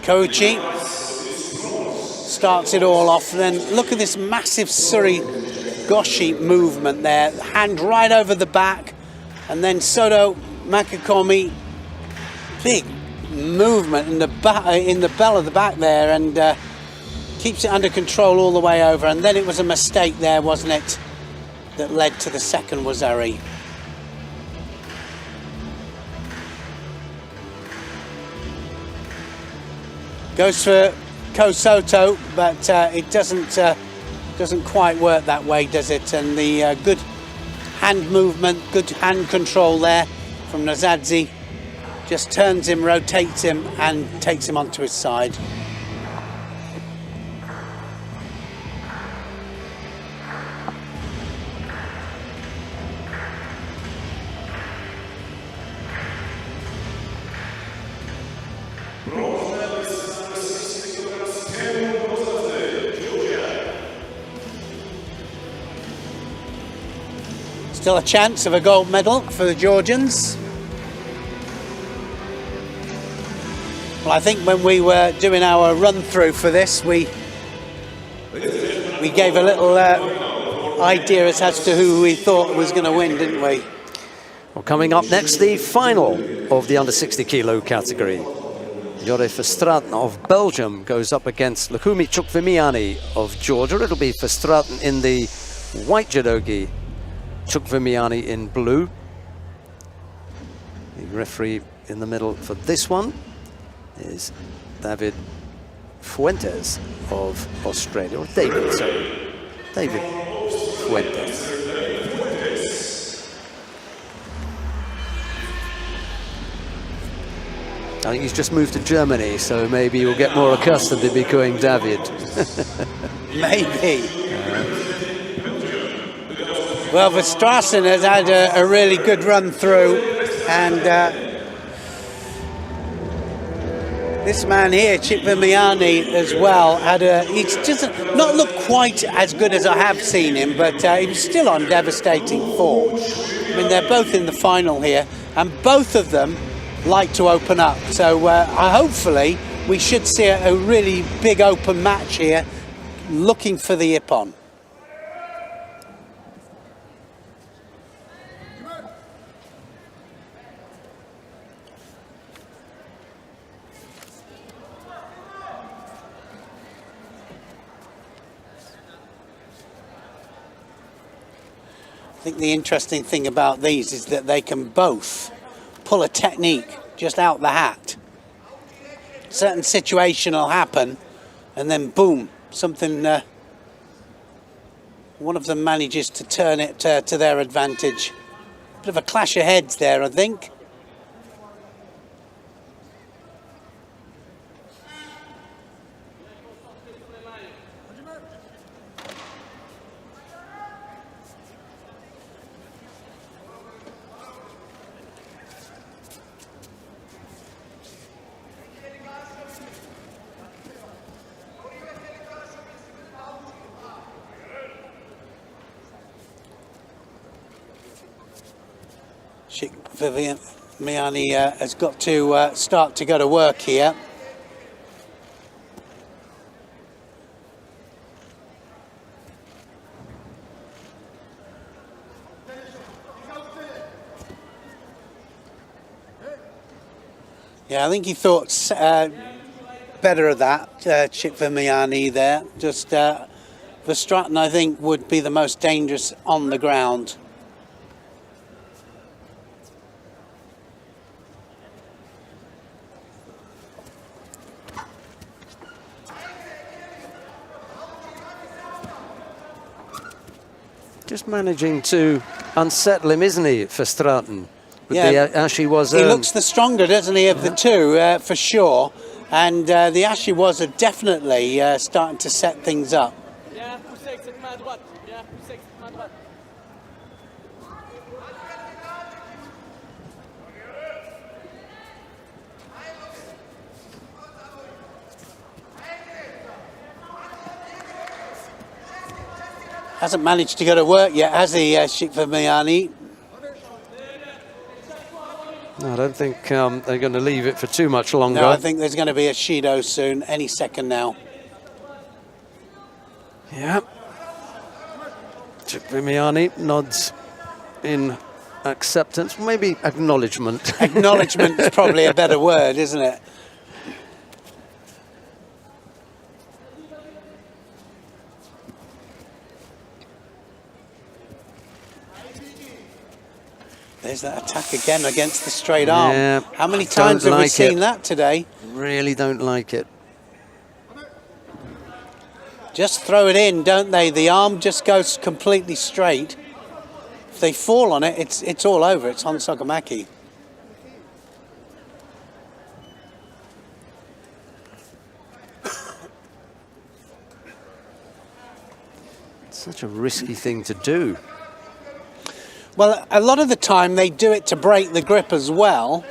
Koichi starts it all off, and then look at this massive Suri Goshi movement there, hand right over the back, and then Soto Makikomi big movement in the bell of the back there, and keeps it under control all the way over. And then it was a mistake there, wasn't it, that led to the second Wazari. Goes for Kosoto, but it doesn't quite work that way, does it? And the good hand movement, good hand control there from Nazadzi just turns him, rotates him, and takes him onto his side. Still a chance of a gold medal for the Georgians. Well, I think when we were doing our run through for this, we gave a little idea as to who we thought was going to win, didn't we? Well, coming up next, the final of the under 60 kilo category. Jure Verstraeten of Belgium goes up against Lukumi Chukvimiani of Georgia. It'll be Verstraeten in the white judogi, Chukvimiani in blue. The referee in the middle for this one is David Fuentes of Australia, or David, sorry, David Fuentes. I think he's just moved to Germany, so maybe you'll get more accustomed to becoming David. Maybe. Well, Verstraeten has had a really good run through, and this man here, Chukvimiani, as well, he's just not looked quite as good as I have seen him, but he's still on devastating form. I mean, they're both in the final here, and both of them like to open up. So hopefully we should see a really big open match here, looking for the Ippon. I think the interesting thing about these is that they can both pull a technique just out the hat. Certain situation will happen, and then boom, something. One of them manages to turn it to their advantage. Bit of a clash of heads there, I think. Chukvimiani has got to start to go to work here. Yeah, I think he thought better of that, Chukvimiani there. Just Verstraeten, I think, would be the most dangerous on the ground. Just managing to unsettle him, isn't he, Verstraeten? Yeah, the Ashi was. He looks the stronger, doesn't he, of the two, for sure. And the Ashi was definitely starting to set things up. Hasn't managed to go to work yet, has he, Chukvimiani? No, I don't think they're going to leave it for too much longer. No, I think there's going to be a Shido soon, any second now. Yeah. Chukvimiani nods in acceptance, maybe acknowledgement. Acknowledgement is probably a better word, isn't it? There's that attack again against the straight arm. Yeah, how many times have we seen that today? Really don't like it. Just throw it in, don't they? The arm just goes completely straight. If they fall on it, it's all over. It's on Sogamaki. It's such a risky thing to do. Well, a lot of the time they do it to break the grip as well.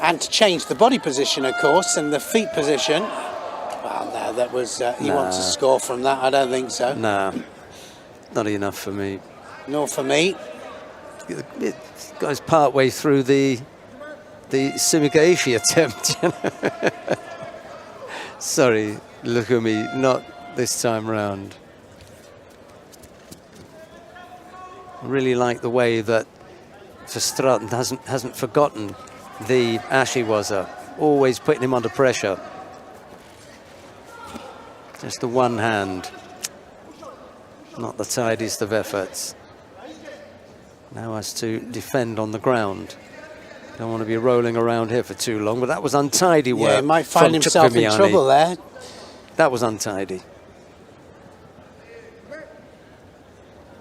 And to change the body position, of course, and the feet position. Well, no, that was... he wants a score from that. I don't think so. Nah, not enough for me. Nor for me. It goes part way through the Sumigaeshi attempt. Sorry, Lukumi, not this time round. I really like the way that Verstraeten hasn't forgotten the Ashiwaza, always putting him under pressure. Just the one hand, not the tidiest of efforts. Now has to defend on the ground. Don't want to be rolling around here for too long, but that was untidy work. Yeah, he might find himself in trouble there. That was untidy.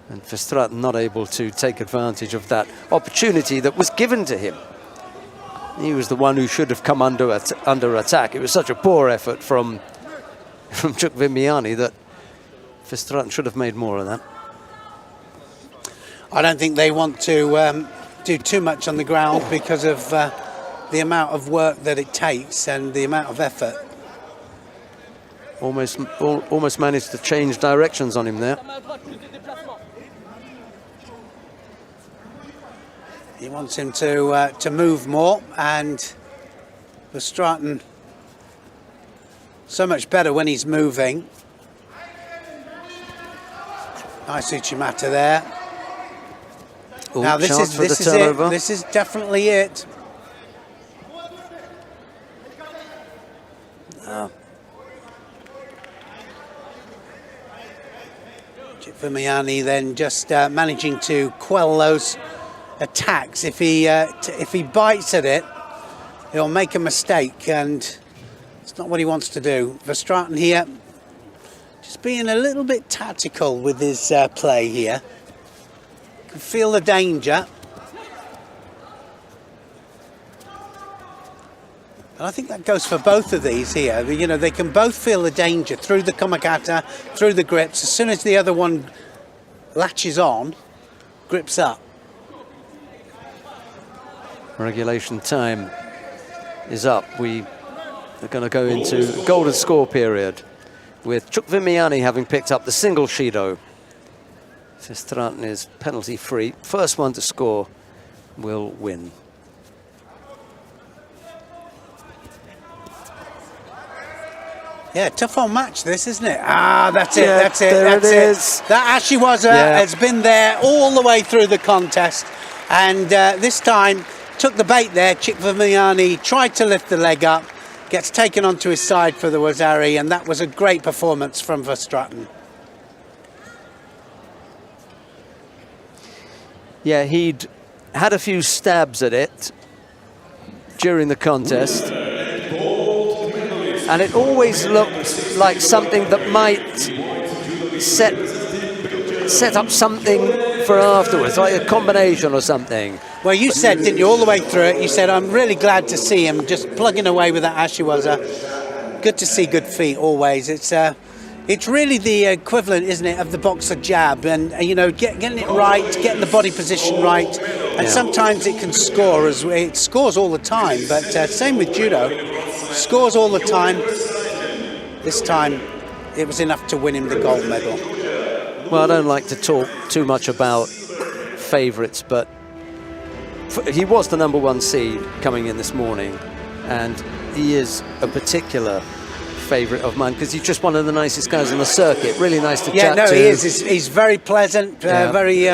And Verstraeten not able to take advantage of that opportunity that was given to him. He was the one who should have come under attack. It was such a poor effort from Chukvimiani that Verstraeten should have made more of that. I don't think they want to do too much on the ground because of the amount of work that it takes and the amount of effort. Almost managed to change directions on him there. He wants him to move more, and Verstraeten so much better when he's moving. Nice Uchimata there. Ooh, now this is it. This is definitely it. Chukvimiani then just managing to quell those attacks. If he bites at it, he'll make a mistake, and it's not what he wants to do. Verstraeten here just being a little bit tactical with his play here. Can feel the danger. And I think that goes for both of these here. You know, they can both feel the danger through the komakata, through the grips. As soon as the other one latches on, grips up. Regulation time is up. We are going to go into golden score period with Chukvimiani having picked up the single Shido. Verstraeten is penalty free. First one to score will win. Yeah, tough on match this, isn't it? Ah, that's it, yeah, that's it, that's it. That Ashiwaza has been there all the way through the contest. And this time, took the bait there. Chukvimiani tried to lift the leg up, gets taken onto his side for the Wazari, and that was a great performance from Verstraeten. Yeah, he'd had a few stabs at it during the contest, and it always looked like something that might set up something for afterwards, like a combination or something. Well, you said, didn't you, all the way through it, you said, I'm really glad to see him just plugging away with that Ashiwaza. Good to see good feet always. It's really the equivalent, isn't it, of the boxer jab, and you know, getting it right, getting the body position right, and sometimes it can score as it scores all the time. But same with judo, scores all the time. This time, it was enough to win him the gold medal. Well, I don't like to talk too much about favourites, but he was the #1 seed coming in this morning, and he is a particular favourite of mine because he's just one of the nicest guys on the circuit. Really nice to chat to. Yeah, no, he is. He's very pleasant, very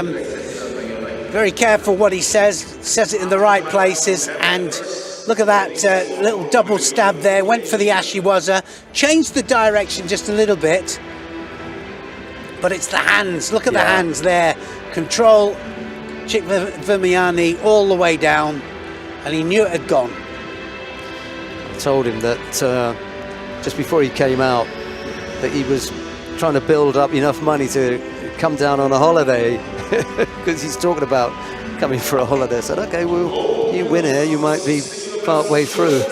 careful what he says it in the right places. And look at that little double stab there, went for the ashiwaza, changed the direction just a little bit. But it's the hands, look at the hands there. Control Chick Vermiani all the way down, and he knew it had gone. I told him that just before he came out that he was trying to build up enough money to come down on a holiday because he's talking about coming for a holiday. I said, okay, well, you win here, you might be part way through.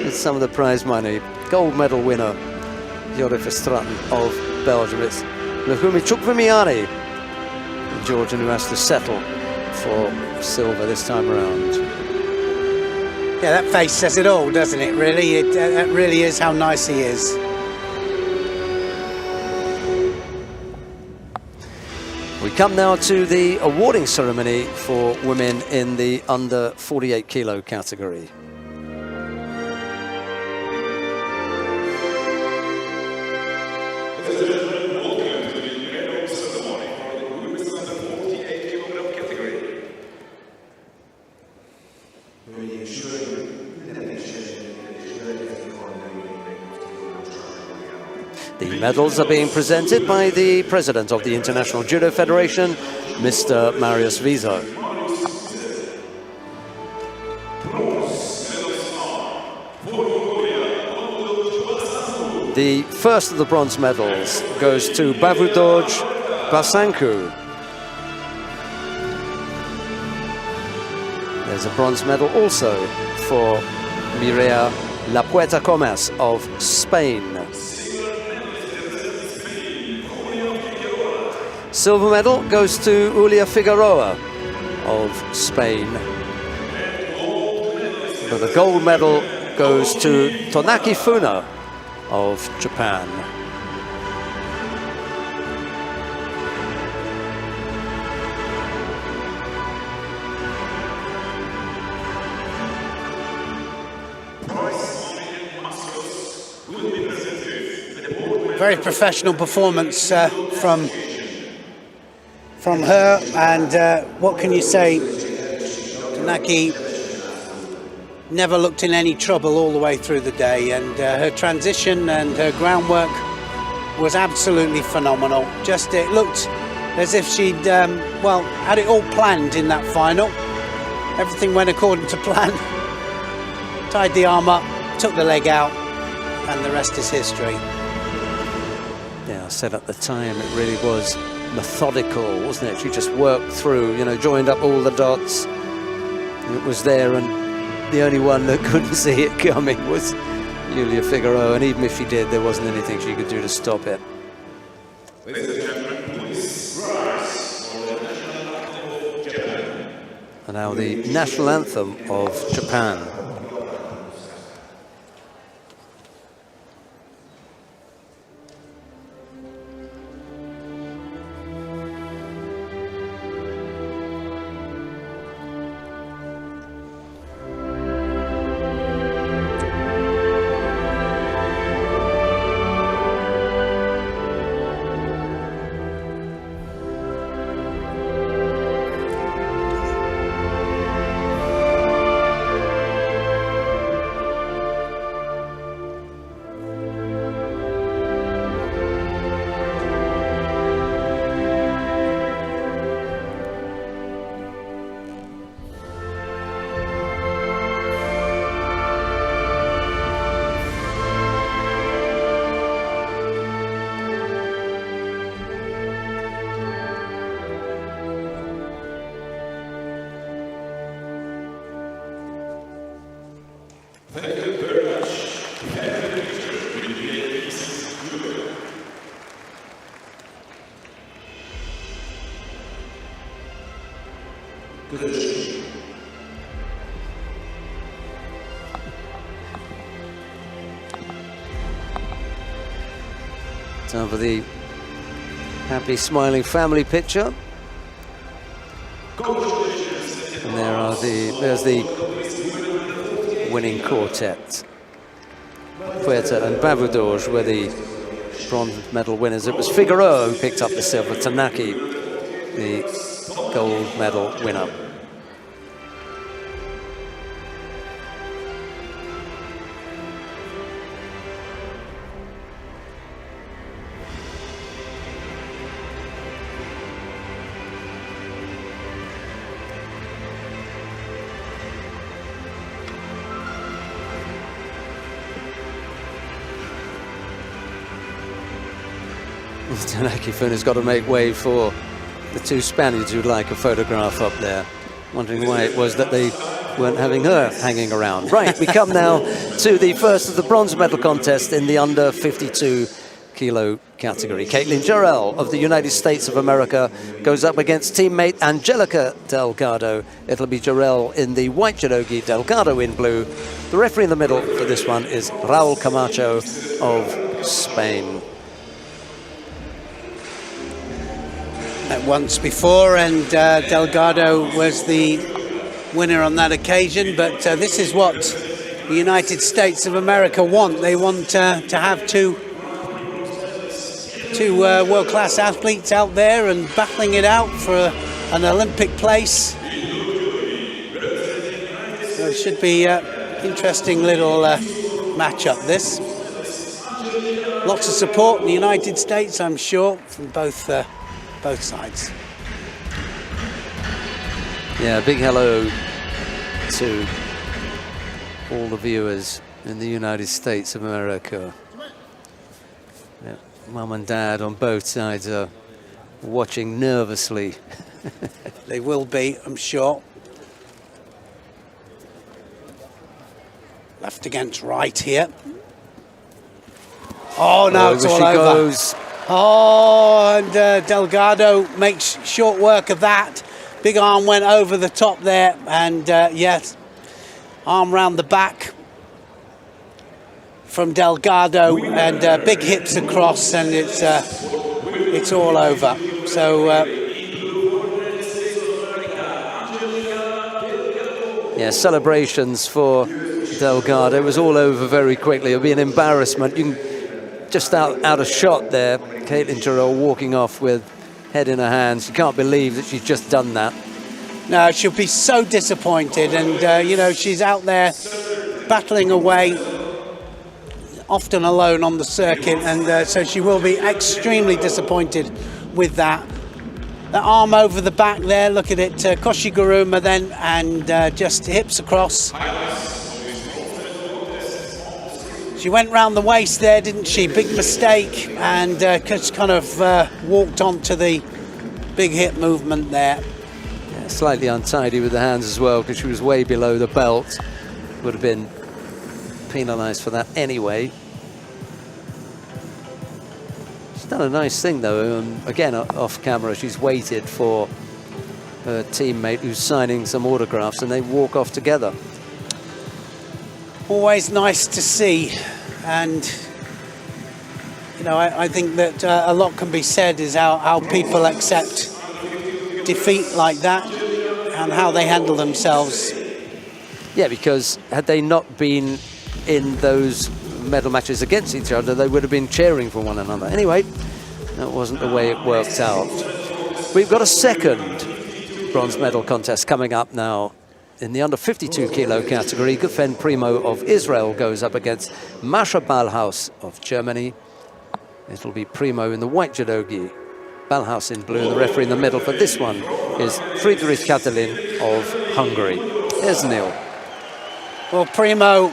It's some of the prize money. Gold medal winner, Jori Verstraeten of Belgium. It's Chuk Vermiani, the Georgian, who has to settle for silver this time around. Yeah, that face says it all, doesn't it, really? That really is how nice he is. We come now to the awarding ceremony for women in the under 48 kilo category. The medals are being presented by the president of the International Judo Federation, Mr. Marius Wieso. The first of the bronze medals goes to Bavudoj Basanku. There's a bronze medal also for Mireia La Puerta Comas of Spain. Silver medal goes to Julia Figueroa of Spain. But the gold medal goes to Tonaki Funa of Japan. Very professional performance from her, and what can you say? Tonaki never looked in any trouble all the way through the day, and her transition and her groundwork was absolutely phenomenal. Just it looked as if she'd had it all planned in that final. Everything went according to plan. Tied the arm up, took the leg out, and the rest is history. Yeah, I said at the time it really was methodical, wasn't it? She just worked through, joined up all the dots. It was there, and the only one that couldn't see it coming was Julia Figueroa, and even if she did, there wasn't anything she could do to stop it. And now the national anthem of Japan. Time for the happy smiling family picture. And there's the winning quartet. Puerta and Bavudorj were the bronze medal winners. It was Figueroa who picked up the silver, Tanaki the gold medal winner. Tanaki Funa's got to make way for the two Spaniards who'd like a photograph up there, wondering why it was that they weren't having her hanging around. Right, we come now to the first of the bronze medal contest in the under 52 kilo category. Caitlin Jarrell of the United States of America goes up against teammate Angelica Delgado. It'll be Jarrell in the white judogi, Delgado in blue. The referee in the middle for this one is Raul Camacho of Spain. Once before, and Delgado was the winner on that occasion, but this is what the United States of America want. They want to have two world-class athletes out there and battling it out for an Olympic place. So it should be an interesting little match-up, this. Lots of support in the United States, I'm sure, from both sides. Yeah, big hello to all the viewers in the United States of America. Yeah, Mum and Dad on both sides are watching nervously. They will be, I'm sure. Left against right here. Oh no, it's all over. Goes. Oh, and Delgado makes short work of that. Big arm went over the top there, and yes, arm round the back from Delgado, and big hips across, and it's all over. So yeah, celebrations for Delgado. It was all over very quickly. It'll be an embarrassment. You can just out of shot there. Caitlin Jarrell walking off with head in her hands. You can't believe that she's just done that. No, she'll be so disappointed, and you know, she's out there battling away, often alone on the circuit, and so she will be extremely disappointed with that. That arm over the back there, look at it, Koshiguruma then, and just hips across. She went round the waist there, didn't she? Big mistake, and just kind of walked onto the big hip movement there. Yeah, slightly untidy with the hands as well, because she was way below the belt. Would have been penalised for that anyway. She's done a nice thing though. Again, off camera, she's waited for her teammate who's signing some autographs, and they walk off together. Always nice to see, and you know, I think that a lot can be said is how people accept defeat like that and how they handle themselves. Yeah, because had they not been in those medal matches against each other, they would have been cheering for one another. Anyway, that wasn't the way it worked out. We've got a second bronze medal contest coming up now. In the under 52 kilo category, Gufen Primo of Israel goes up against Masha Ballhaus of Germany. It'll be Primo in the white judogi, Ballhaus in blue, and the referee in the middle for this one is Friedrich Katalin of Hungary. Here's Neil. Well, Primo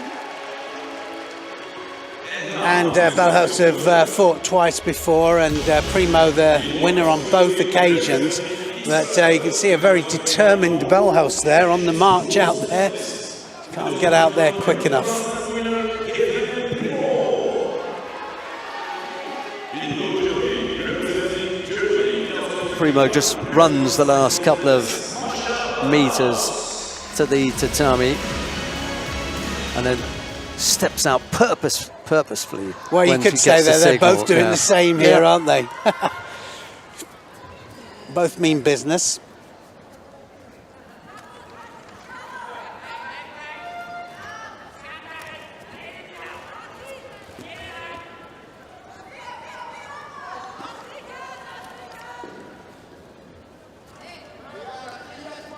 and Ballhaus have fought twice before, and Primo the winner on both occasions. But you can see a very determined Ballhaus there on the march out there. Can't get out there quick enough. Primo just runs the last couple of meters to the tatami and then steps out purposefully. Well, you could say that they're both doing the same here, aren't they? Both mean business.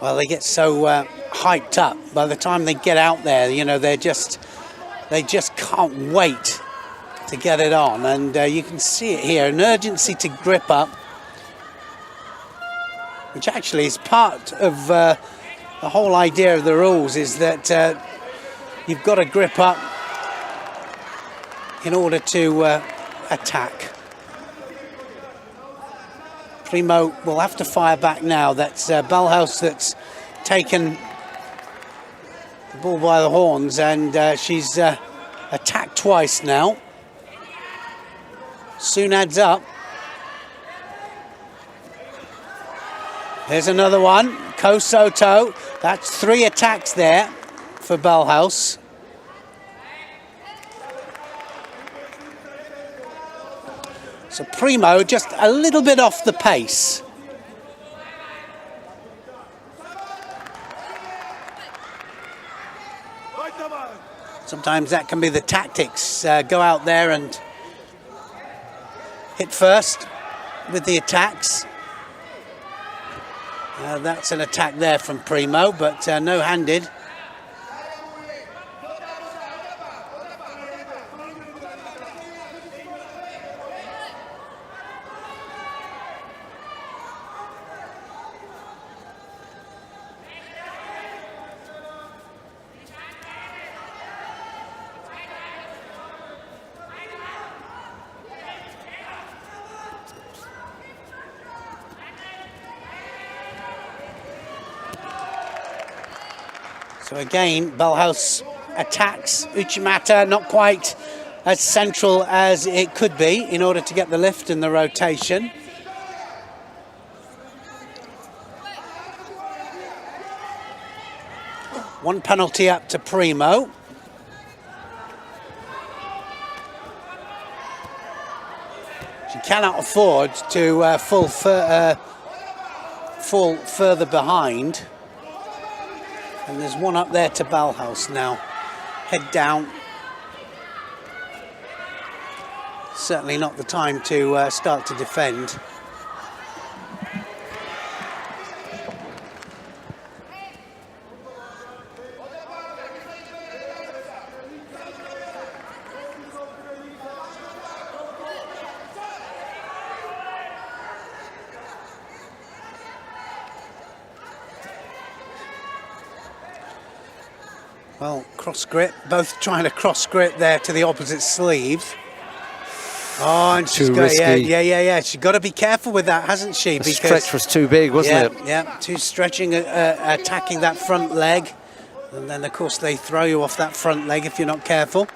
Well, they get so hyped up. By the time they get out there, you know, they just can't wait to get it on. And you can see it here, an urgency to grip up, which actually is part of the whole idea of the rules, is that you've got to grip up in order to attack. Primo will have to fire back now. That's Ballhaus that's taken the bull by the horns, and she's attacked twice now. Soon adds up. There's another one, Kosoto. That's 3 attacks there for Ballhaus. So Primo just a little bit off the pace. Sometimes that can be the tactics. Go out there and hit first with the attacks. That's an attack there from Primo, but no-handed. So again, Ballhaus attacks Uchimata, not quite as central as it could be in order to get the lift and the rotation. One penalty up to Primo. She cannot afford to fall further behind. And there's one up there to Ballhaus now. Head down. Certainly not the time to start to defend. Well, cross grip, both trying to cross grip there to the opposite sleeve. Oh, and she's got, yeah. She's got to be careful with that, hasn't she? The stretch was too big, wasn't it? Yeah, too stretching, attacking that front leg. And then, of course, they throw you off that front leg if you're not careful.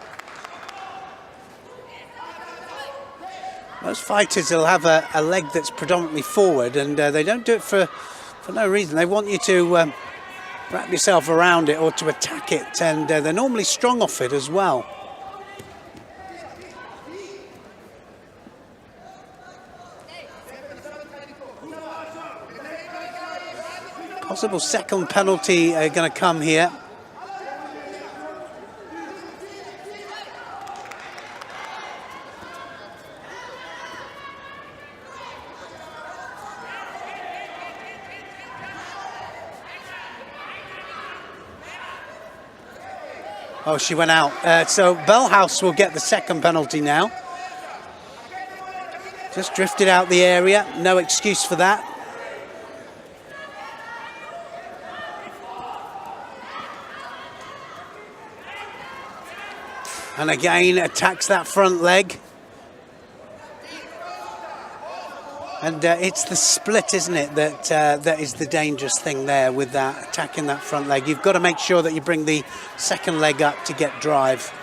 Most fighters will have a leg that's predominantly forward, and they don't do it for no reason. They want you to wrap yourself around it or to attack it, and they're normally strong off it as well. Possible second penalty going to come here. Oh, she went out. So Ballhaus will get the second penalty now. Just drifted out the area. No excuse for that. And again, attacks that front leg. And it's the split, isn't it, that is the dangerous thing there with that, attacking that front leg. You've got to make sure that you bring the second leg up to get drive.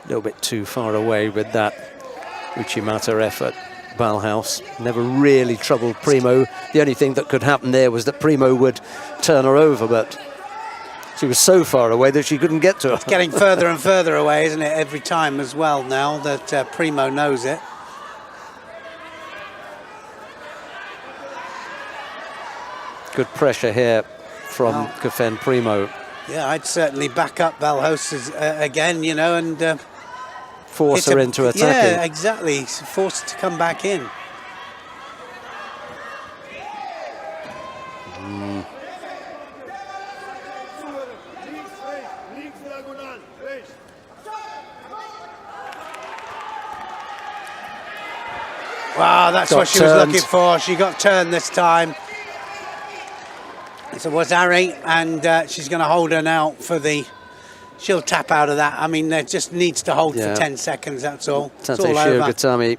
A little bit too far away with that Uchimata effort. Ballhaus never really troubled Primo. The only thing that could happen there was that Primo would turn her over, but she was so far away that she couldn't get to her. It's getting further and further away, isn't it, every time as well now that Primo knows it. Good pressure here from Kefen Primo. Yeah, I'd certainly back up Balhos again, you know, and force her into attacking. Yeah, exactly. Force her to come back in. Wow, that's what she was looking for. She got turned this time. It's a Wazari, and she's going to hold her now for the... She'll tap out of that. I mean, it just needs to hold for 10 seconds, that's all. It's all over. Gatami.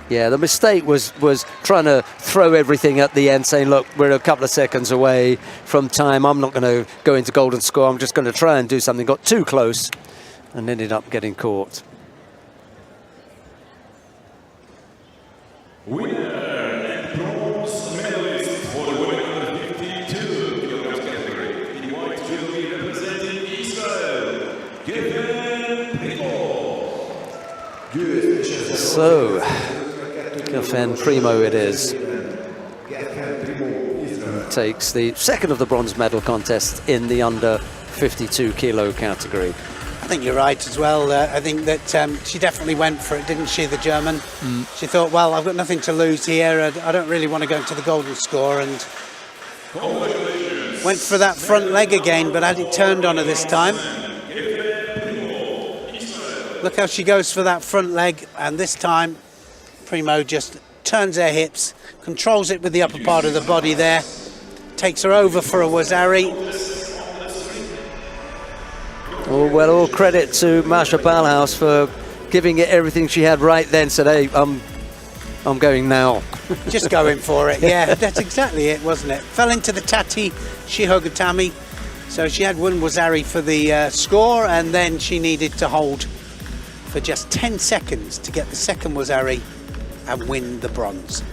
Yeah, the mistake was trying to throw everything at the end, saying, look, we're a couple of seconds away from time. I'm not going to go into golden score. I'm just going to try and do something. Got too close and ended up getting caught. Winner and bronze medalist for the women under 52 kilograms category. In white judo representing Israel, Primo. So, Geffen Primo it is. Takes the second of the bronze medal contest in the under 52 kilo category. I think you're right as well. I think that she definitely went for it, didn't she, the German? She thought, well, I've got nothing to lose here. I don't really want to go into the golden score, and went for that front leg again, but had it turned on her this time. Look how she goes for that front leg, and this time Primo just turns her hips, controls it with the upper part of the body there, takes her over for a Wazari. Oh, well, all credit to Masha Balhaus for giving it everything she had right then. Said, hey, I'm going now. Just going for it, yeah. That's exactly it, wasn't it? Fell into the Tati Shihogatami. So she had one Wazari for the score, and then she needed to hold for just 10 seconds to get the second Wazari and win the bronze.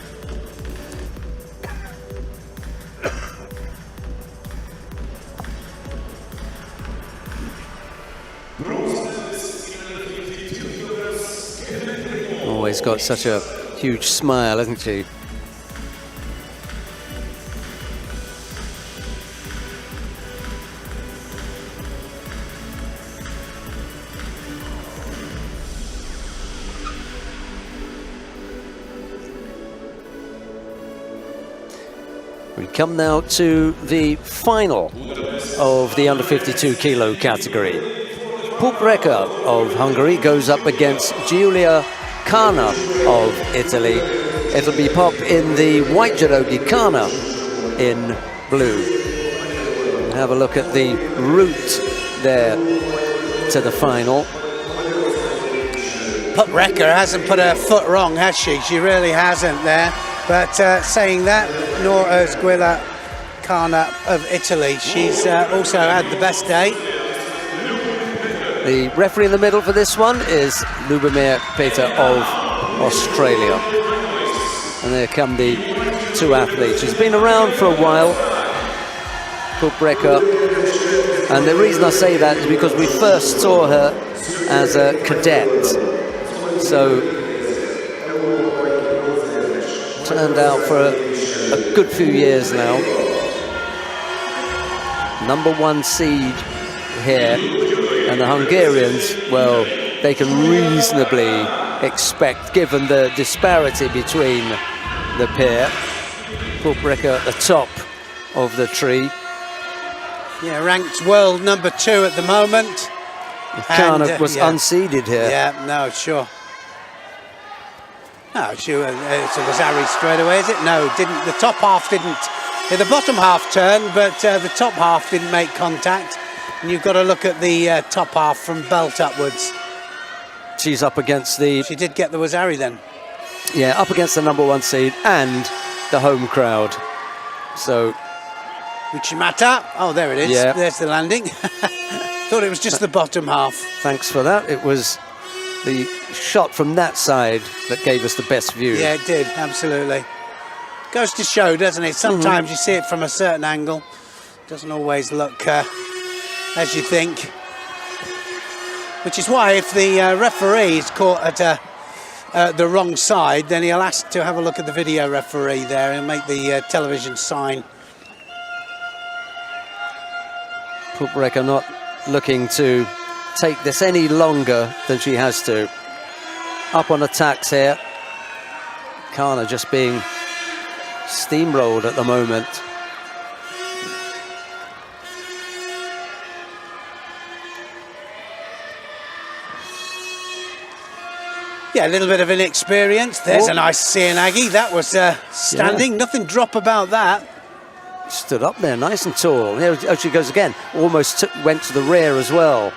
Always got such a huge smile, hasn't she? We come now to the final of the under 52 kilo category. Pupreka of Hungary goes up against Giulia Kana of Italy. It'll be Pop in the white judogi, Kana in blue. We'll have a look at the route there to the final. Pupreka hasn't put her foot wrong, has she? She really hasn't there. But saying that, nor has Giulia Kana of Italy. She's also had the best day. The referee in the middle for this one is Lubomir Peter of Australia. And there come the two athletes. She's been around for a while, Pupreka. And the reason I say that is because we first saw her as a cadet. So, turned out for a good few years now. #1 seed here. And the Hungarians, well, they can reasonably expect, given the disparity between the pair. Pupreka at the top of the tree. Yeah, ranked world #2 at the moment. Kana was unseeded here. Yeah, no, sure. No, it's a Wazari straight away, is it? No, didn't. The top half didn't. Yeah, the bottom half turned, but the top half didn't make contact. And you've got to look at the top half from belt upwards. She's up against the... She did get the Wazari then. Yeah, up against the #1 seed and the home crowd. So... Uchimata. Oh, there it is. Yeah. There's the landing. Thought it was just the bottom half. Thanks for that. It was the shot from that side that gave us the best view. Yeah, it did, absolutely. Goes to show, doesn't it? Sometimes you see it from a certain angle. Doesn't always look as you think. Which is why if the referee is caught at the wrong side, then he'll ask to have a look at the video referee there and make the television sign. Pubreka not looking to take this any longer than she has to. Up on attacks here. Kana just being steamrolled at the moment. Yeah, a little bit of inexperience. There's a nice Sianagi. That was standing. Nothing drop about that. Stood up there, nice and tall. Here she goes again. Almost went to the rear as well.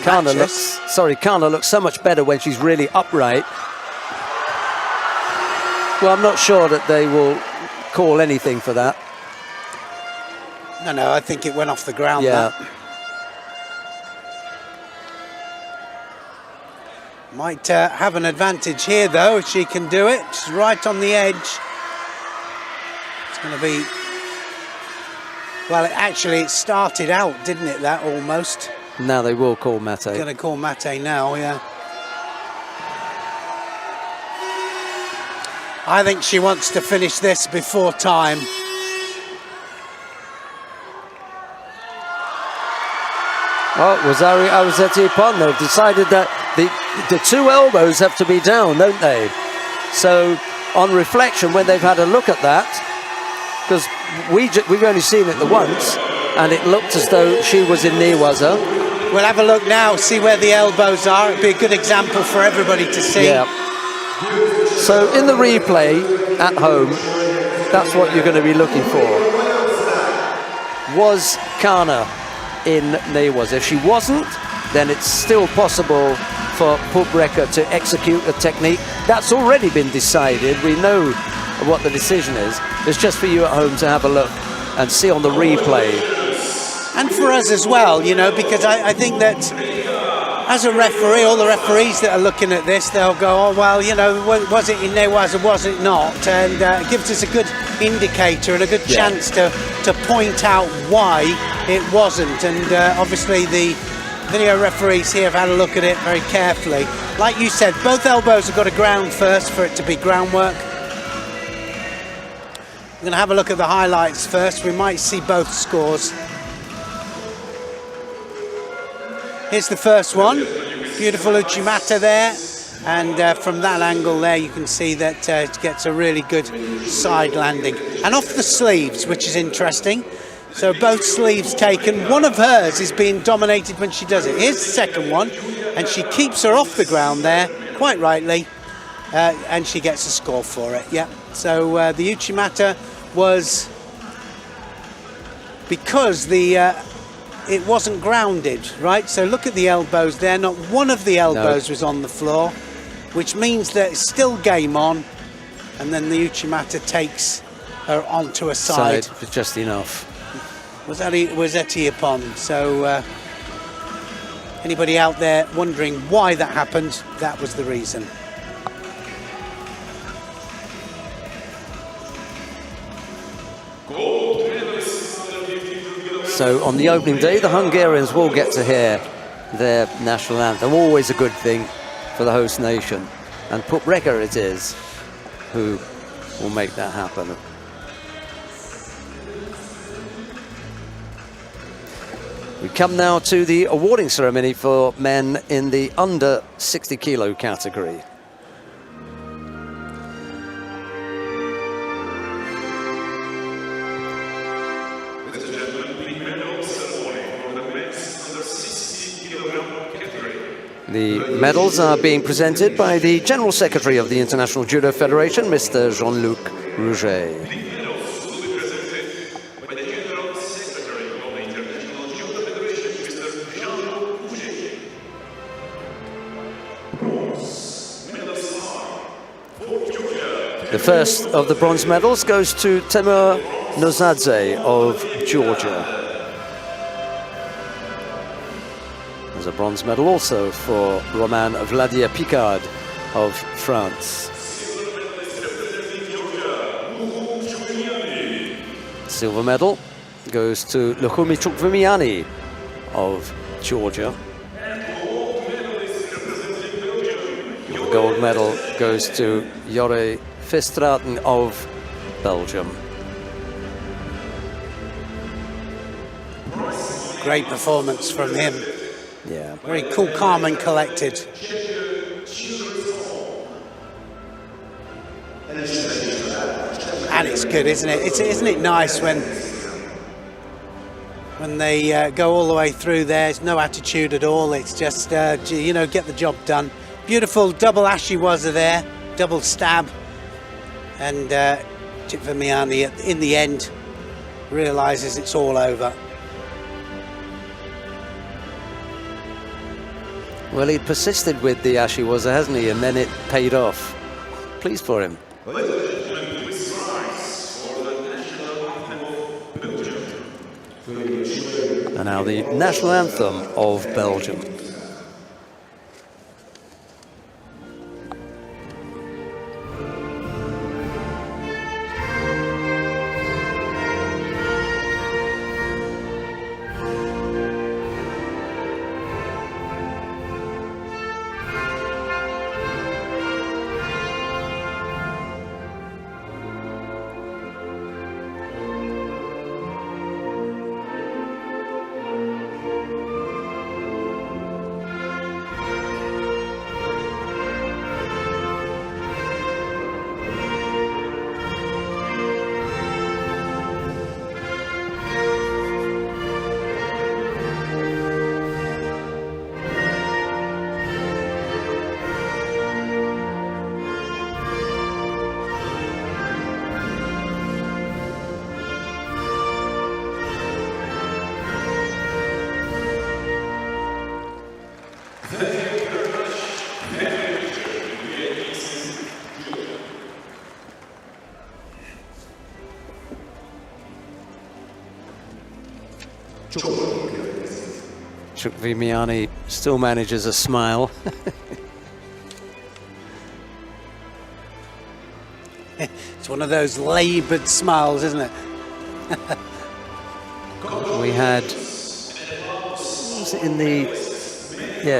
Kana looks so much better when she's really upright. Well, I'm not sure that they will call anything for that. No, I think it went off the ground. Yeah. That. Might have an advantage here, though, if she can do it. She's right on the edge. It's going to be... Well, it started out, didn't it, that almost? Now they will call mate. Going to call mate now, yeah. I think she wants to finish this before time. Oh, Rosario Arzeti-Pon, they've decided that the two elbows have to be down, don't they? So, on reflection, when they've had a look at that, because we've only seen it the once, and it looked as though she was in Newaza. We'll have a look now, see where the elbows are. It'd be a good example for everybody to see. Yeah. So, in the replay at home, that's what you're going to be looking for. Was Kana in Newaza? If she wasn't, then it's still possible for Pubreka to execute a technique. That's already been decided. We know what the decision is. It's just for you at home to have a look and see on the replay. And for us as well, you know, because I think that as a referee, all the referees that are looking at this, they'll go, oh, well, you know, was it in Newaza, was it not? And it gives us a good indicator and a good chance to point out why it wasn't. And obviously the video referees here have had a look at it very carefully. Like you said, both elbows have got to ground first for it to be groundwork. We're going to have a look at the highlights first. We might see both scores. Here's the first one. Beautiful Uchimata there. And from that angle there, you can see that it gets a really good side landing. And off the sleeves, which is interesting. So both sleeves taken. One of hers is being dominated when she does it. Here's the second one. And she keeps her off the ground there, quite rightly. And she gets a score for it, yeah. So the Uchimata was... Because it wasn't grounded, right? So look at the elbows there. Not one of the elbows was on the floor, which means that it's still game on. And then the Uchimata takes her onto a side. Was just enough. Was Etiopon. So anybody out there wondering why that happened, that was the reason. So on the opening day, the Hungarians will get to hear their national anthem. Always a good thing for the host nation. And Pubreka it is who will make that happen. We come now to the awarding ceremony for men in the under 60 kilo category. The medals are being presented by the General Secretary of the International Judo Federation, Mr. Jean-Luc Rouget. The first of the bronze medals goes to Temur Nozadze of Georgia. There's a bronze medal also for Roman Vladier Picard of France. Silver medal goes to Lukhumi Chukvimiani of Georgia. The gold medal goes to Jore Verstraeten of Belgium. great performance from him. Yeah. Very cool, calm and collected. And it's good, isn't it? Isn't it nice when they go all the way through there? There's no attitude at all. It's just, you know, get the job done. Beautiful double ashiwaza there, double stab. And Chitvamiani in the end realizes it's all over. Well, he persisted with the ashiwaza, hasn't he? And then it paid off. Pleased for him. And now the national anthem of Belgium. Chukwuemeka still manages a smile. It's one of those laboured smiles, isn't it? We had, was it in the,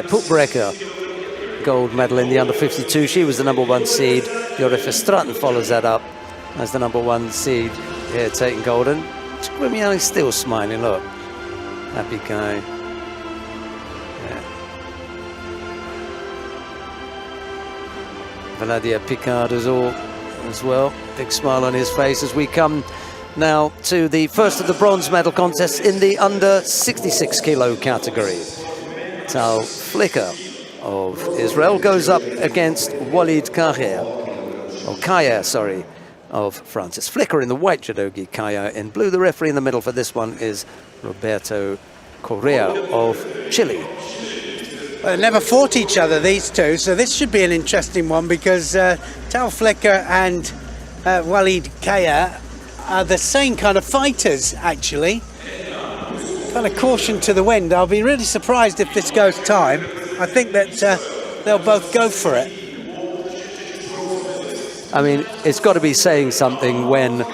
Putbrecker, gold medal in the under 52. She was the #1 seed. Jorif Stratton follows that up as the #1 seed here, taking gold. And Chukwuemeka still smiling, look. Happy guy. Yeah. Vladia Picard as well. Big smile on his face as we come now to the first of the bronze medal contests in the under 66 kilo category. Tal Flicker of Israel goes up against Walid Kaya of France. It's Flicker in the white judogi, Kaya in blue. The referee in the middle for this one is Roberto Correa of Chile. Well, they never fought each other, these two, so this should be an interesting one because Tal Flicker and Walid Kaya are the same kind of fighters, actually. Kind of caution to the wind. I'll be really surprised if this goes time. I think that they'll both go for it. I mean, it's got to be saying something when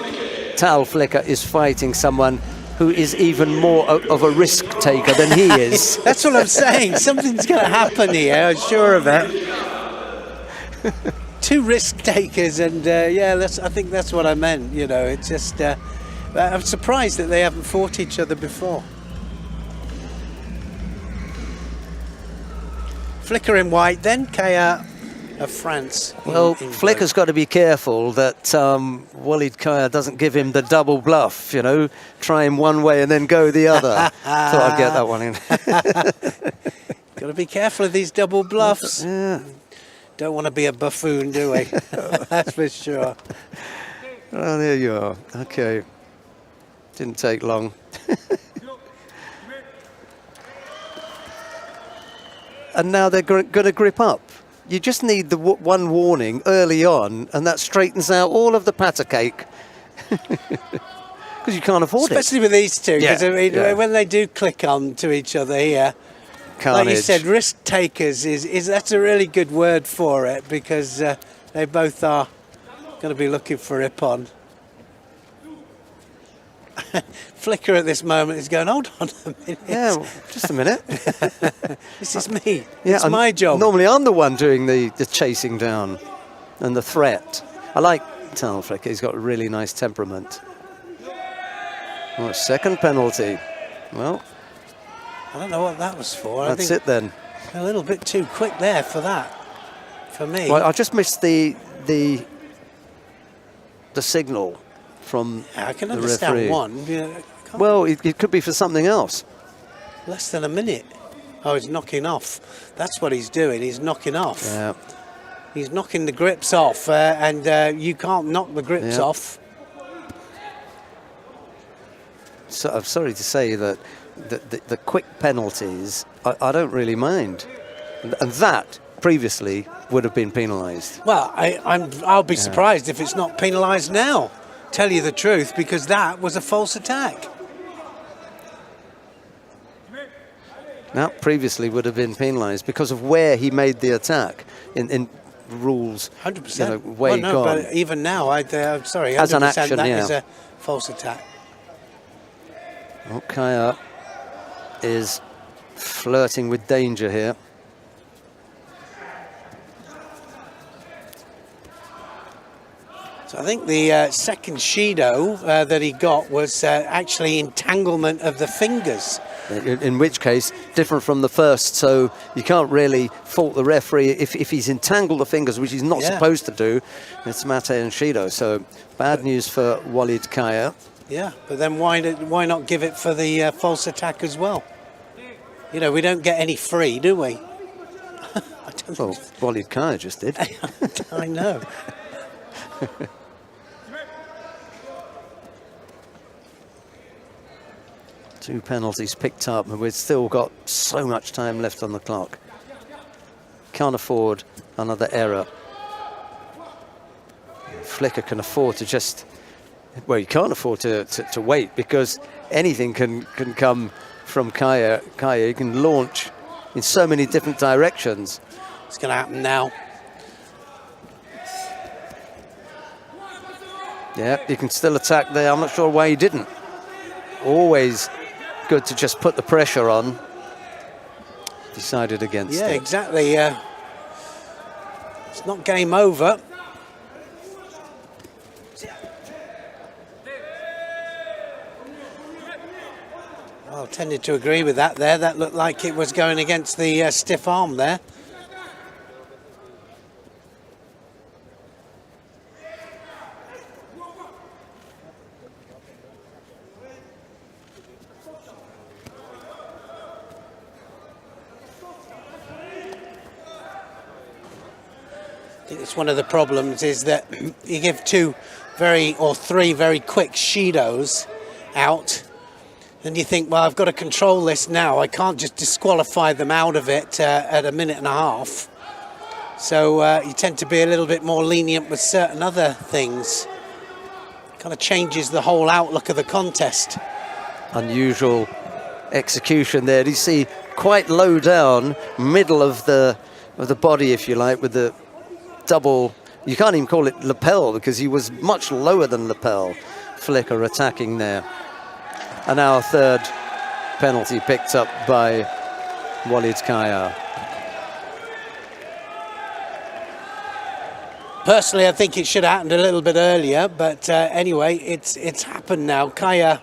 Tal Flicker is fighting someone who is even more of a risk taker than he is. That's what I'm saying. Something's going to happen here, I'm sure of it. Two risk takers, and I think that's what I meant. You know, it's just I'm surprised that they haven't fought each other before. Flicker in white, then Kaya of France. Well, Flicker's got to be careful that Walid Kaya doesn't give him the double bluff, you know, try him one way and then go the other. Thought I'd get that one in. Got to be careful of these double bluffs. Yeah. Don't want to be a buffoon, do we? That's for sure. Oh, there you are. Okay. Didn't take long. And now they're going to grip up. You just need the one warning early on, and that straightens out all of the patter cake. Because you can't afford it. Especially with these two, because when they do click on to each other here, Carnage. like you said, risk takers that's a really good word for it, because they both are going to be looking for Ippon. Flicker at this moment is going, hold on a minute. Yeah, well, just a minute. This is me. Yeah, it's my job. Normally I'm the one doing the chasing down and the threat. I like Tal Flicker. He's got a really nice temperament. Oh, second penalty. Well, I don't know what that was for. That's it then. A little bit too quick there for that, for me. Well, I just missed the signal from I can the understand referee. one. Well, it could be for something else. Less than a minute. Oh, he's knocking off. That's what he's doing. He's knocking off. Yeah. He's knocking the grips off, and you can't knock the grips off. So I'm sorry to say that the quick penalties, I don't really mind. And that previously would have been penalised. Well, I'll be surprised if it's not penalised now, tell you the truth, because that was a false attack. That previously would have been penalised because of where he made the attack in rules. 100%. You know, way gone. But even now, I'm sorry, 100% As an action, that yeah. is a false attack. Well, Kaya is flirting with danger here. So I think the second Shido that he got was actually entanglement of the fingers. In which case, different from the first, so you can't really fault the referee if he's entangled the fingers, which he's not supposed to do. It's Mate and Shido, so bad news for Walid Kaya. Yeah, but then why not give it for the false attack as well? You know, we don't get any free, do we? I don't Well, Walid Kaya just did. I know. Two penalties picked up, and we've still got so much time left on the clock. Can't afford another error. Flicker can afford to just... Well, you can't afford to wait, because anything can come from Kaya. Kaya, you can launch in so many different directions. It's going to happen now. Yeah, you can still attack there. I'm not sure why he didn't. Always good to just put the pressure on. Decided against it. Exactly. It's not game over. Well, I tended to agree with that there. That looked like it was going against the stiff arm there. I think it's one of the problems is that you give three very quick Shidos out, and you think, well, I've got to control this now. I can't just disqualify them out of it at a minute and a half. So you tend to be a little bit more lenient with certain other things. Kind of changes the whole outlook of the contest. Unusual execution there. You see quite low down, middle of the body, if you like, with the double, you can't even call it lapel because he was much lower than lapel. Flicker attacking there. And our third penalty picked up by Walid Kaya. Personally, I think it should have happened a little bit earlier, but anyway, it's happened now. Kaya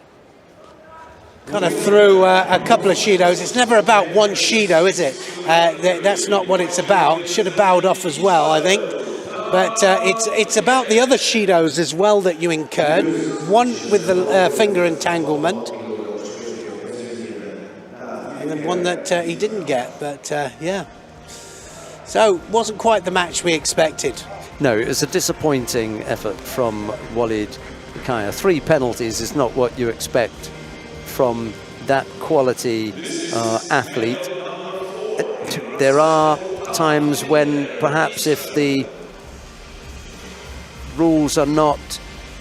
kind of threw a couple of Shidos. It's never about one Shido, is it? That's not what it's about. Should have bowed off as well, I think. But it's about the other Shidos as well that you incurred. One with the finger entanglement, and then one that he didn't get. But yeah, so wasn't quite the match we expected. No, it was a disappointing effort from Walid Kaya. 3 penalties is not what you expect from that quality athlete. There are times when perhaps if the rules are not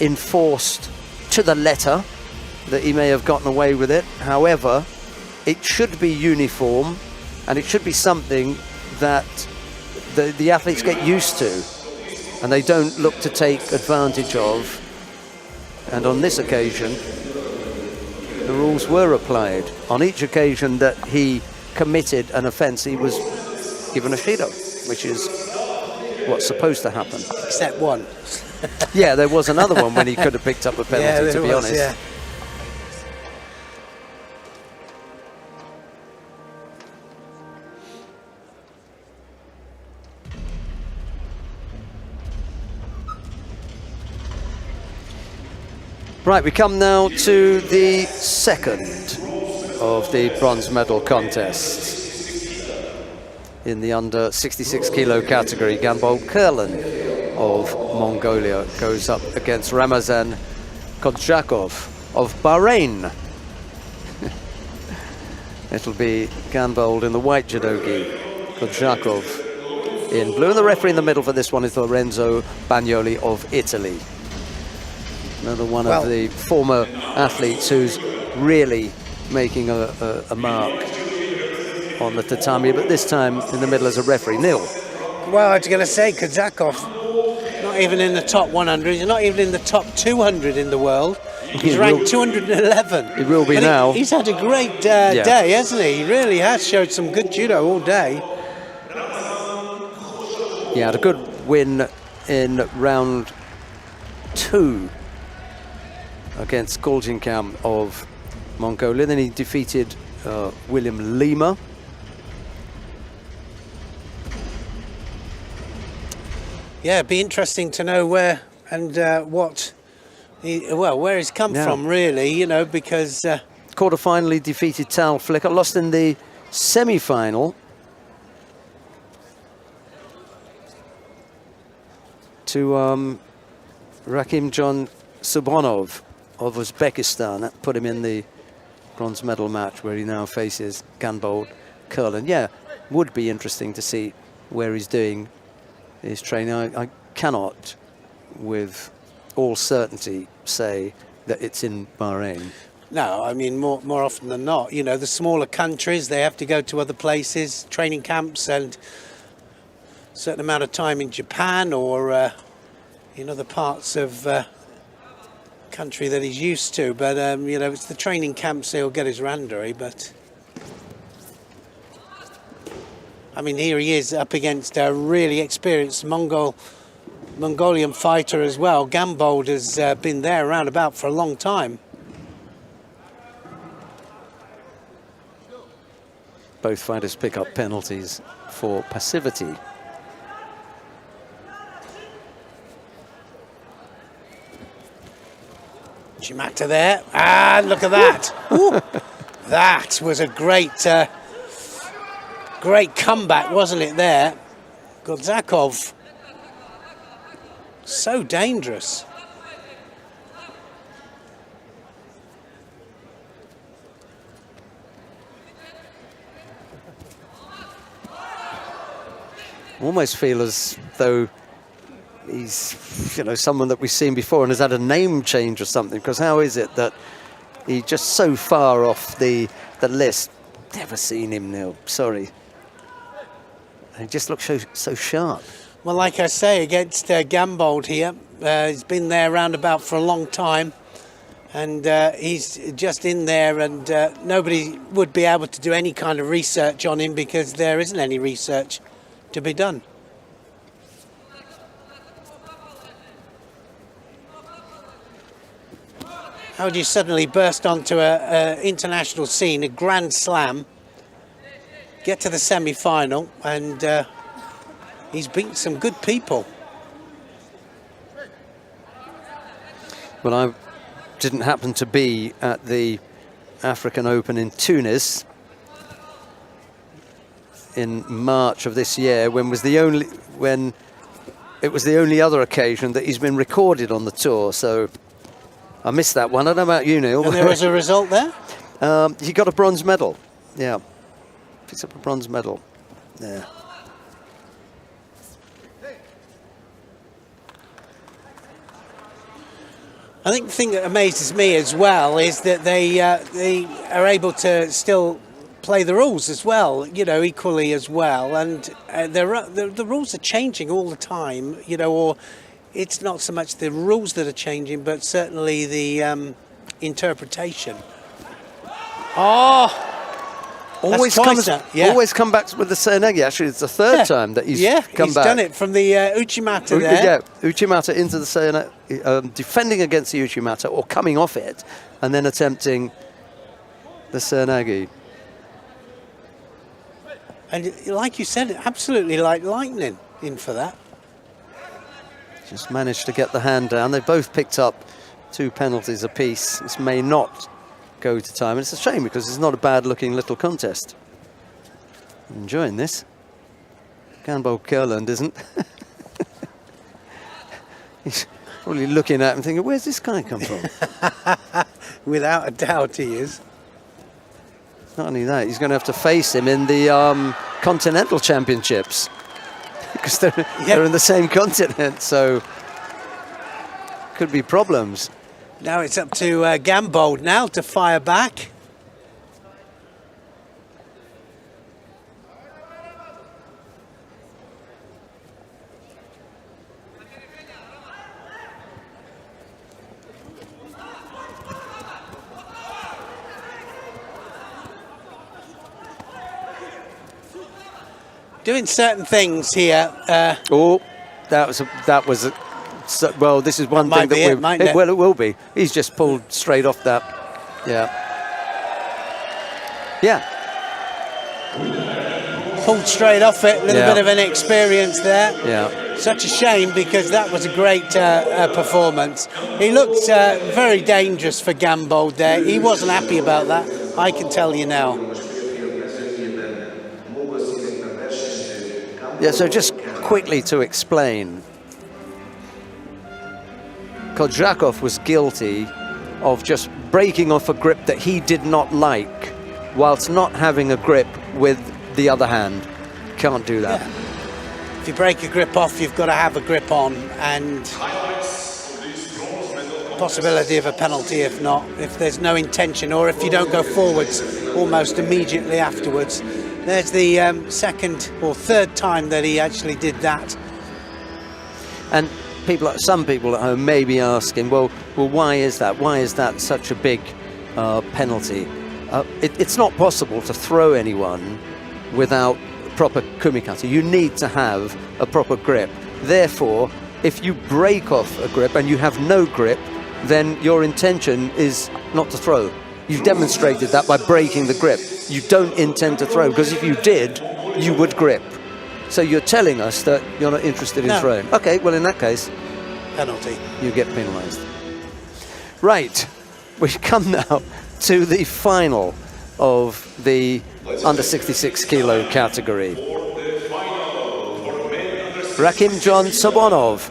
enforced to the letter, that he may have gotten away with it. However, it should be uniform, and it should be something that the athletes get used to, and they don't look to take advantage of. And on this occasion, the rules were applied. On each occasion that he committed an offence, he was given a Shido, which is what's supposed to happen. Except one. Yeah, there was another one when he could have picked up a penalty, to be honest. Yeah. Right, we come now to the second of the bronze medal contests. In the under 66 kilo category, Ganbol Kurlan of Mongolia goes up against Ramazan Kodjakov of Bahrain. It'll be Ganbold in the white judogi, Kodjakov in blue, and the referee in the middle for this one is Lorenzo Bagnoli of Italy. Another one of the former athletes who's really making a mark on the tatami, but this time in the middle as a referee. Neil. Well, I was going to say, Kodjakov, not even in the top 100, he's not even in the top 200 in the world. He's ranked 211. He will be now. He's had a great day, hasn't he? He really has showed some good judo all day. He had a good win in round 2 against Goljinkam of Mongolia. Then he defeated William Lima. Yeah, it'd be interesting to know where and what, where he's come from, really, you know, because... Quarter-final, he defeated Tal Flicker, lost in the semi-final to Rakim John Subhanov of Uzbekistan. That put him in the bronze medal match where he now faces Ganbold Kurlan. Yeah, would be interesting to see where he's doing his training. I cannot with all certainty say that it's in Bahrain. No, I mean, more often than not, you know, the smaller countries, they have to go to other places, training camps, and a certain amount of time in Japan or in other parts of country that he's used to. But, you know, it's the training camps he'll get his randori, but... I mean, here he is up against a really experienced Mongolian fighter as well. Ganbold has been there around about for a long time. Both fighters pick up penalties for passivity. Shimata there. Ah, look at that. Ooh, that was a great comeback, wasn't it there? Kodjakov. So dangerous. Almost feel as though he's, you know, someone that we've seen before and has had a name change or something, because how is it that he's just so far off the list? Never seen him, Neil, sorry. He just looks so sharp. Well, like I say, against Ganbold here, he's been there round about for a long time, and he's just in there, and nobody would be able to do any kind of research on him because there isn't any research to be done. How would you suddenly burst onto an international scene, a Grand Slam, get to the semi-final, and he's beaten some good people. Well, I didn't happen to be at the African Open in Tunis in March of this year, when it was the only other occasion that he's been recorded on the tour, so I missed that one. I don't know about you, Neil. And there was a result there? He got a bronze medal. Yeah, picked up a bronze medal. Yeah. I think the thing that amazes me as well is that they are able to still play the rules as well, you know, equally as well. And the rules are changing all the time, you know, or it's not so much the rules that are changing, but certainly the interpretation. Oh! Always come back with the Sernegi. Actually, it's the third time that he's come he's back. Done it from the Uchimata there. Yeah, Uchimata into the Sernegi, defending against the Uchimata or coming off it, and then attempting the Sernegi. And like you said, absolutely like lightning in for that. Just managed to get the hand down. They both picked up 2 penalties apiece. This may not go to time, and it's a shame because it's not a bad-looking little contest. I'm enjoying this. Gambo Kurland isn't. He's probably looking at him thinking, where's this guy come from? Without a doubt he is. Not only that, he's going to have to face him in the Continental Championships because they're in the same continent, so could be problems. Now it's up to Gambold now to fire back. Doing certain things here. Oh, that was a, well, this is one thing that well, it will be. He's just pulled straight off that. Yeah. Pulled straight off it. A little bit of inexperience there. Yeah. Such a shame because that was a great performance. He looked very dangerous for Gambold there. He wasn't happy about that. I can tell you now. Yeah, so just quickly to explain, Kodrakov was guilty of just breaking off a grip that he did not like whilst not having a grip with the other hand. Can't do that. Yeah. If you break a grip off, you've got to have a grip on, and possibility of a penalty if not, if there's no intention or if you don't go forwards almost immediately afterwards. There's the second or third time that he actually did that. And some people at home may be asking, well, why is that? Why is that such a big penalty? It's not possible to throw anyone without proper kumikata. You need to have a proper grip. Therefore, if you break off a grip and you have no grip, then your intention is not to throw. You've demonstrated that by breaking the grip. You don't intend to throw, because if you did, you would grip. So you're telling us that you're not interested in throwing. Okay, well in that case, penalty. You get penalised. Right, we come now to the final of the under 66 kilo category. Rakimjon Sobonov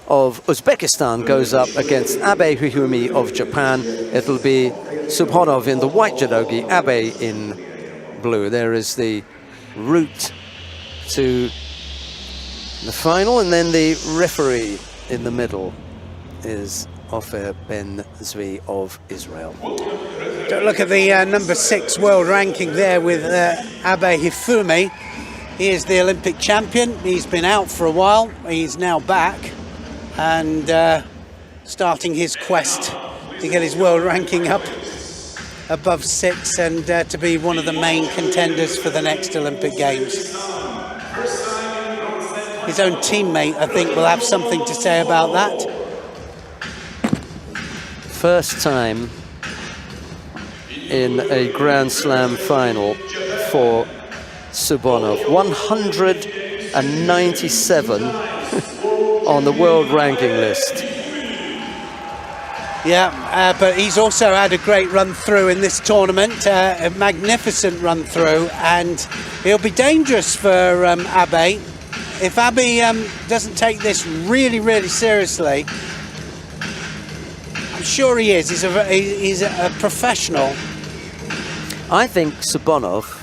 of Uzbekistan goes up against Abe Hifumi of Japan. It'll be Subhonov in the white judogi, Abe in blue. There is the route to the final, and then the referee in the middle is Ofer Ben Zvi of Israel. Don't look at the number 6 world ranking there with Abe Hifumi. He is the Olympic champion. He's been out for a while. He's now back and starting his quest to get his world ranking up above 6 and to be one of the main contenders for the next Olympic Games. His own teammate, I think, will have something to say about that. First time in a Grand Slam final for Subhonov. 197 on the world ranking list. Yeah, but he's also had a great run through in this tournament, a magnificent run through, and he'll be dangerous for Abe. If Abe doesn't take this really, really seriously, I'm sure he is. He's a professional. I think Subhonov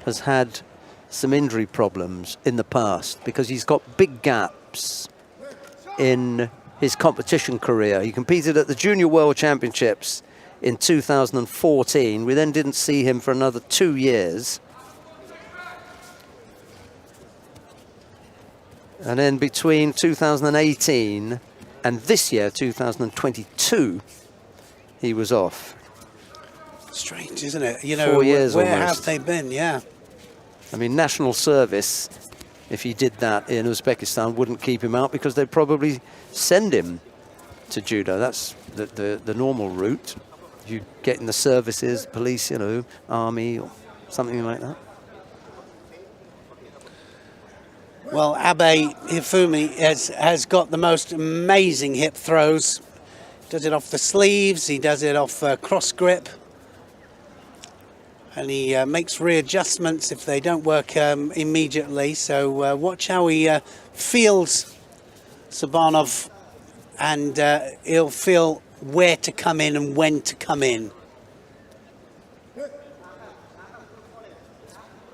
has had some injury problems in the past because he's got big gaps in his competition career. He competed at the Junior World Championships in 2014. We then didn't see him for another 2 years. And then between 2018 and this year, 2022, he was off. Strange, isn't it? You know, 4 years where almost. have they been? Yeah. I mean, national service, if he did that in Uzbekistan, wouldn't keep him out because they'd probably send him to judo. That's the normal route. You get in the services, police, you know, army or something like that. Well, Abe Hifumi has got the most amazing hip throws. Does it off the sleeves, he does it off cross grip. And he makes readjustments if they don't work immediately. So watch how he feels Sabanov, and he'll feel where to come in and when to come in.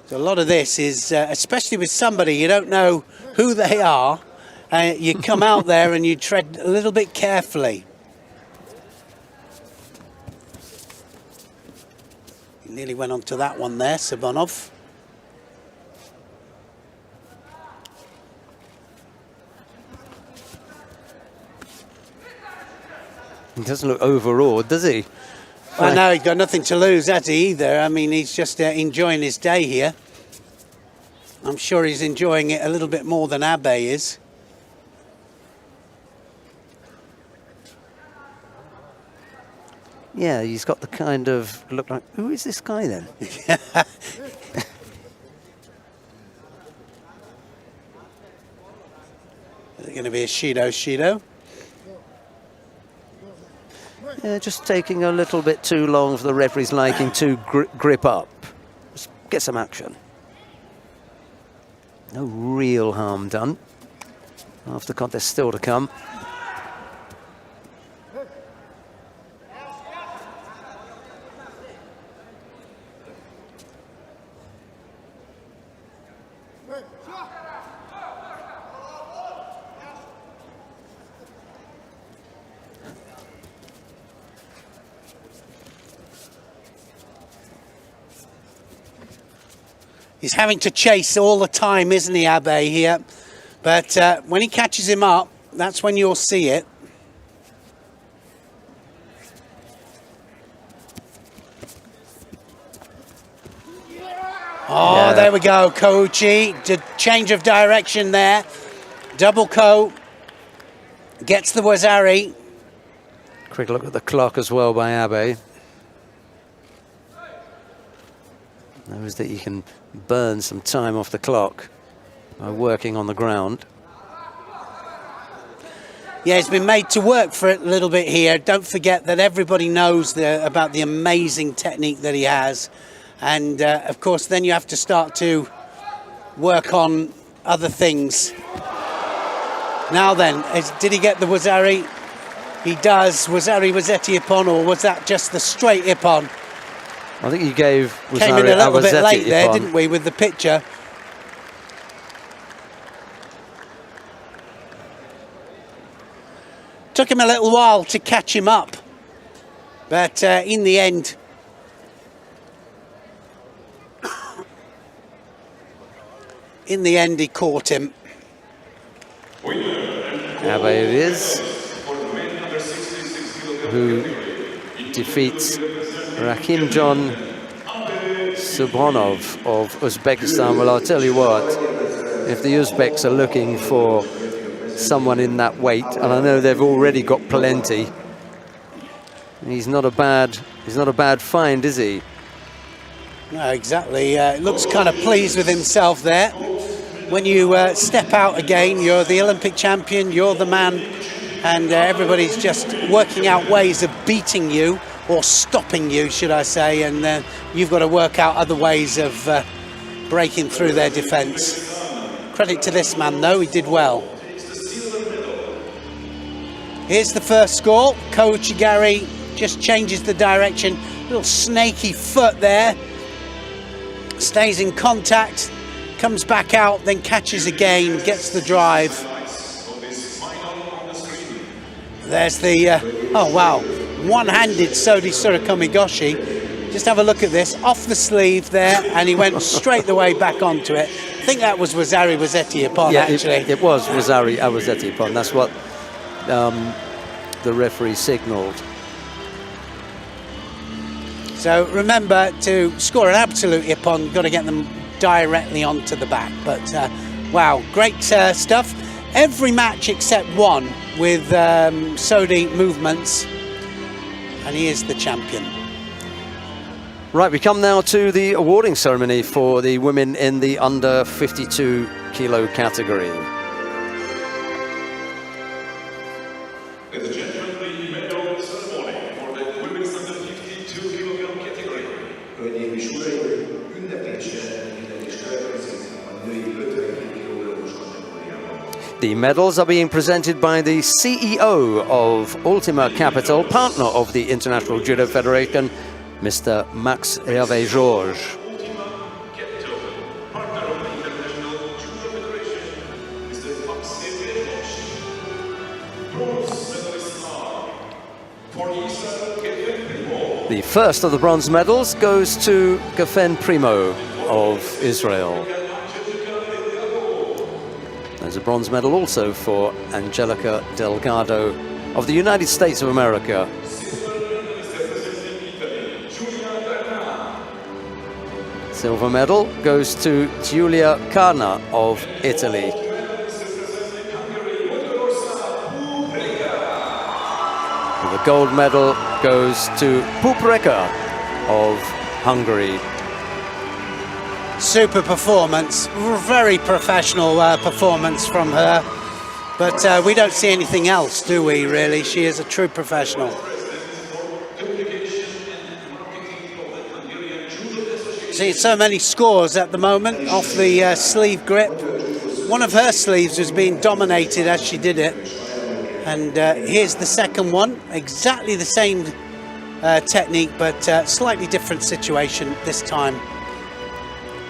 So a lot of this is, especially with somebody you don't know who they are, you come out there and you tread a little bit carefully. He nearly went onto that one there, Sabanov. He doesn't look overawed, does he? Well, no, he's got nothing to lose, has he, either? I mean, he's just enjoying his day here. I'm sure he's enjoying it a little bit more than Abe is. Yeah, he's got the kind of look like, who is this guy then? Is it going to be a Shido? Yeah, just taking a little bit too long for the referee's liking to grip up. Just get some action. No real harm done. Half the contest still to come. He's having to chase all the time, isn't he, Abe, here? But when he catches him up, that's when you'll see it. Oh, yeah. There we go, Kouchi. The change of direction there. Double Ko. Gets the Wazari. Quick look at the clock as well by Abe. Knows that you can burn some time off the clock by working on the ground. Yeah, he's been made to work for it a little bit here. Don't forget that everybody knows about the amazing technique that he has. And, of course, then you have to start to work on other things. Now then, did he get the Wazari? He does. Wazari Wazetti Ippon, or was that just the straight Ippon? I think you gave Wazari Came in a little bit late Ippon. there, didn't we, with the picture? Took him a little while to catch him up, but in the end, he caught him. Abe it is, who defeats Rakhimjon Subhanov of Uzbekistan. Well, I'll tell you what, if the Uzbeks are looking for someone in that weight, and I know they've already got plenty, he's not a bad find, is he? No, exactly. Looks kind of pleased with himself there. When you step out again, you're the Olympic champion, you're the man, and everybody's just working out ways of beating you, or stopping you, should I say, and you've got to work out other ways of breaking through their defence. Credit to this man, though, he did well. Here's the first score. Kouchigari just changes the direction. Little snaky foot there. Stays in contact, comes back out, then catches again, gets the drive. There's the, oh wow, one-handed Sodi Surakomigoshi. Just have a look at this, off the sleeve there, and he went straight the way back onto it. I think that was Wazari Wazetti Ippon, actually. It was Wazari Wazetti Ippon. That's what the referee signalled. So remember, to score an absolute Ippon, you've got to get them directly onto the back. But wow, great stuff. Every match except one with Sodi movements, and he is the champion. Right, we come now to the awarding ceremony for the women in the under 52 kilo category. Ladies and gentlemen, the medal The medals are being presented by the CEO of Ultima Capital, partner of the International Judo Federation, Mr. Max Hervé Georges. Partner of the International Judo Federation, Mr. Max Hervé Georges. Bronze medalists are for Israel, Primo. The first of the bronze medals goes to Primo of Israel. There's a bronze medal also for Angelica Delgado of the United States of America. Silver medal goes to Giulia Carna of Italy. The gold medal goes to Pupreka of Hungary. Super performance, very professional performance from her, but we don't see anything else, do we, really? She is a true professional. See so many scores at the moment off the sleeve grip. One of her sleeves was being dominated as she did it, and here's the second one, exactly the same technique, but slightly different situation this time.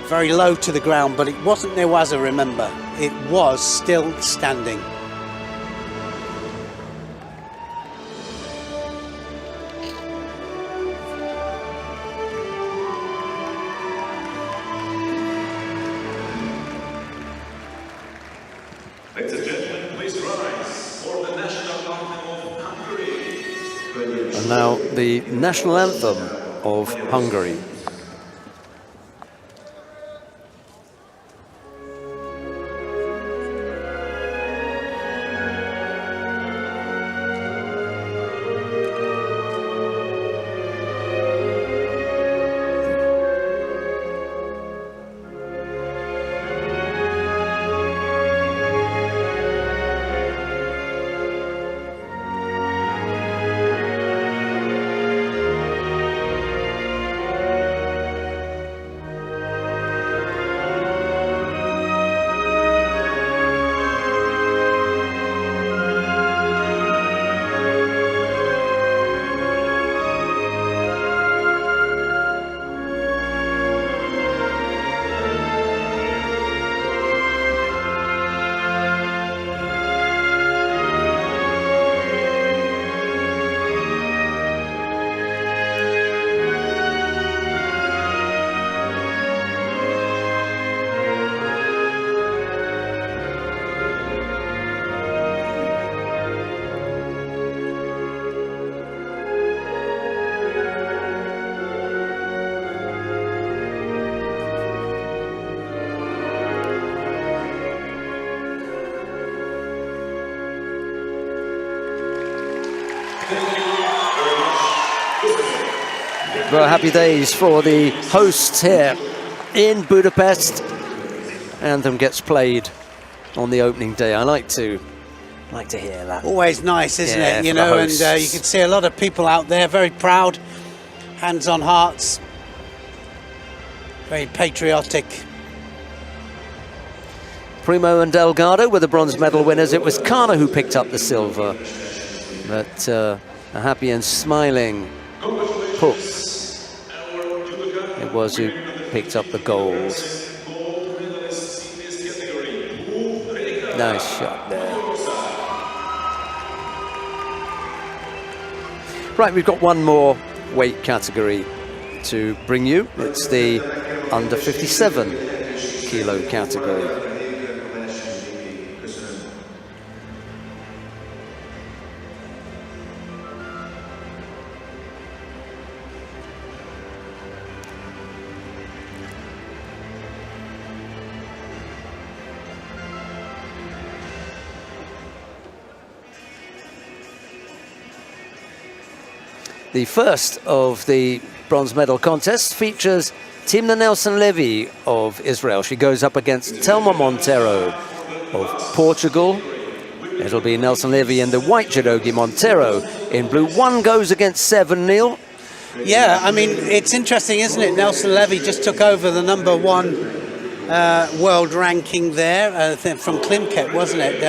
Very low to the ground, but it wasn't Newaza, remember. It was still standing. Ladies and gentlemen, please rise for the national anthem of Hungary. And now the national anthem of Hungary. Well, happy days for the hosts here in Budapest. Anthem gets played on the opening day. I like to hear that. Always nice, isn't Yeah, it? You for the know, and hosts. you can see a lot of people out there very proud, hands on hearts, very patriotic. Primo and Delgado were the bronze medal winners. It was Kata who picked up the silver, but a happy and smiling Pup. It was who picked up the gold. Nice shot there. Right, we've got one more weight category to bring you. It's the under 57 kilo category. The first of the bronze medal contests features Timna Nelson-Levy of Israel. She goes up against Telma Monteiro of Portugal. It'll be Nelson-Levy and the white judogi Monteiro in blue. One goes against 7, Neil. Yeah, I mean, it's interesting, isn't it? Nelson-Levy just took over the #1 world ranking there, I think from Klimket, wasn't it?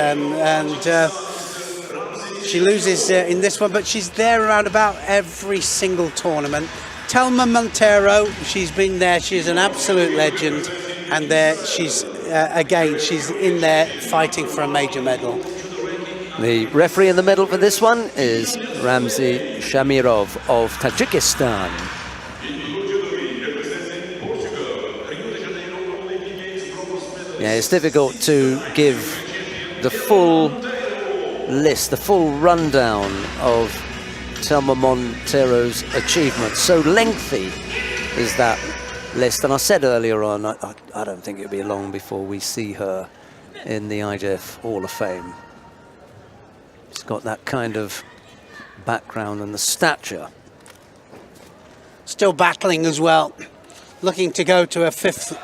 She loses in this one, but she's there around about every single tournament. Telma Montero, she's been there. She's an absolute legend, and there she's again. She's in there fighting for a major medal. The referee in the middle for this one is Ramzi Shamirov of Tajikistan. Yeah, it's difficult to give the full list, the full rundown of Telma Montero's achievements. So lengthy is that list. And I said earlier on, I don't think it'll be long before we see her in the IJF Hall of Fame. She's got that kind of background and the stature. Still battling as well, looking to go to a fifth.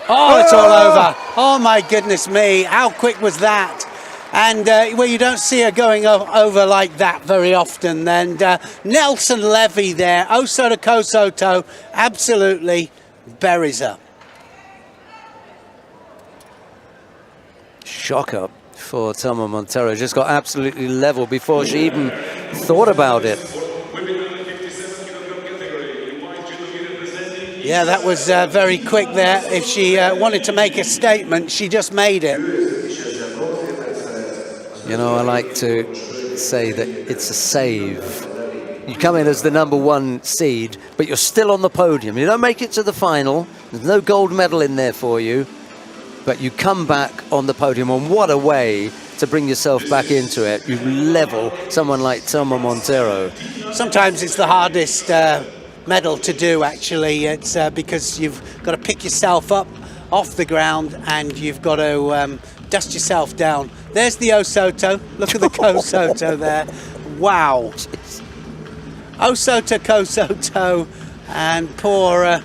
Oh, it's all over. Oh, my goodness me. How quick was that? And well, you don't see her going over like that very often. And Nelson Levy there, Osoto Kosoto, absolutely buries her. Shocker for Telma Montero. Just got absolutely level before she even thought about it. Yeah, that was very quick there. If she wanted to make a statement, she just made it. You know, I like to say that it's a save. You come in as the #1 seed, but you're still on the podium. You don't make it to the final. There's no gold medal in there for you, but you come back on the podium. And what a way to bring yourself back into it. You level someone like Telma Montero. Sometimes it's the hardest medal to do, actually. It's because you've got to pick yourself up off the ground and you've got to dust yourself down. There's the Osoto. Look at the Kosoto there. Wow. Jeez. Osoto Kosoto and poor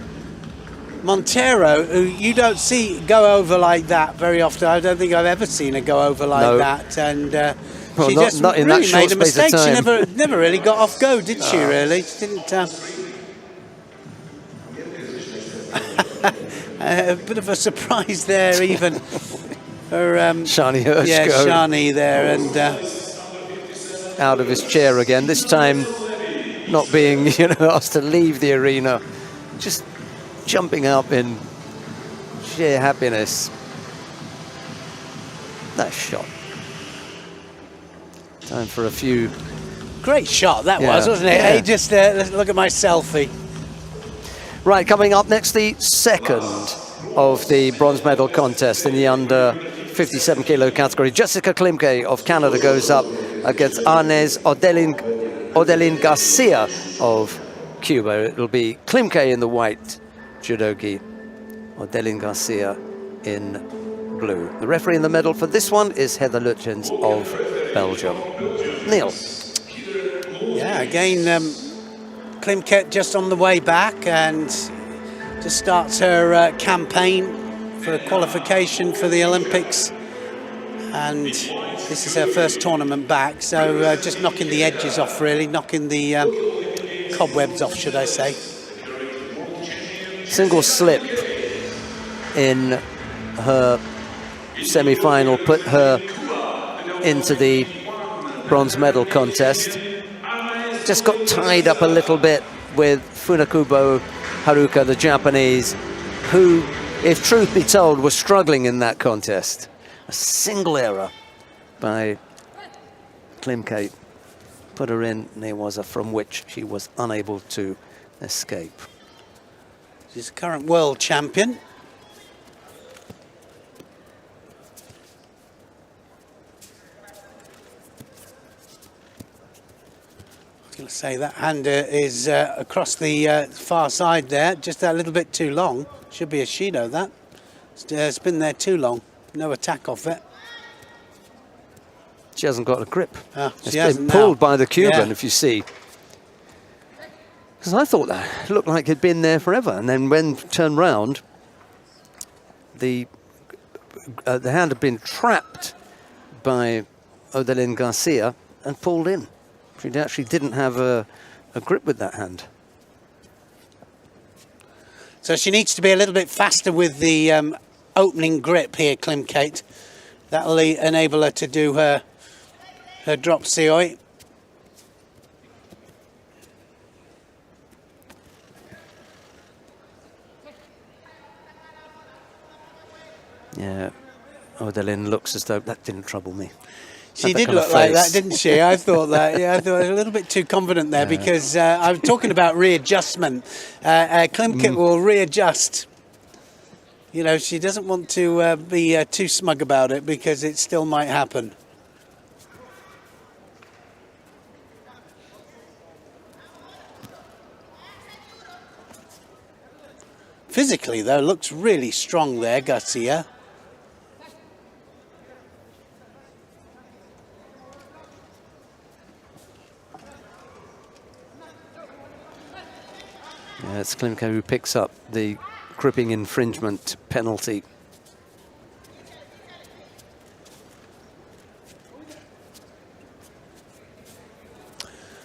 Montero, who you don't see go over like that very often. I don't think I've ever seen her go over like that. And well, she just not in really that short made a space of mistake. She time. never really got off go, did she? Really, she didn't. A bit of a surprise there, even for Shani Hirschko. Yeah, Shani there, and out of his chair again. This time, not being asked to leave the arena, just jumping up in sheer happiness. That shot. Time for a few. Great shot that was, wasn't it? Yeah. Hey, just let's look at my selfie. Right, coming up next, the second of the bronze medal contest in the under 57 kilo category. Jessica Klimke of Canada goes up against Arnez Odelin Garcia of Cuba. It'll be Klimke in the white judogi, Odelin Garcia in blue. The referee in the medal for this one is Heather Lutjens of Belgium. Neil. Yeah, again, Klimke just on the way back and just starts her campaign for qualification for the Olympics, and this is her first tournament back, so just knocking the edges off, really, knocking the cobwebs off, should I say. Single slip in her semi-final put her into the bronze medal contest. Just got tied up a little bit with Funakubo Haruka, the Japanese, who, if truth be told, was struggling in that contest. A single error by Klimke put her in Newaza, from which she was unable to escape. She's the current world champion. I was going to say that hand is across the far side there, just a little bit too long. Should be a Shido, that. It's been there too long. No attack off it. She hasn't got a grip. It's been pulled by the Cuban, yeah. if you see. Because I thought that looked like it'd been there forever, and then when turned round, the hand had been trapped by Odelin Garcia and pulled in. She actually didn't have a grip with that hand. So she needs to be a little bit faster with the opening grip here, Klimkate. That'll enable her to do her drop sioi. Yeah, Odelin looks as though that didn't trouble me. She did look like that, didn't she? I thought that. Yeah, I thought I was a little bit too confident there because I was talking about readjustment. Klimkate will readjust. You know, she doesn't want to be too smug about it because it still might happen. Physically, though, looks really strong there, Garcia. Yeah, it's Klimko who picks up the gripping infringement penalty.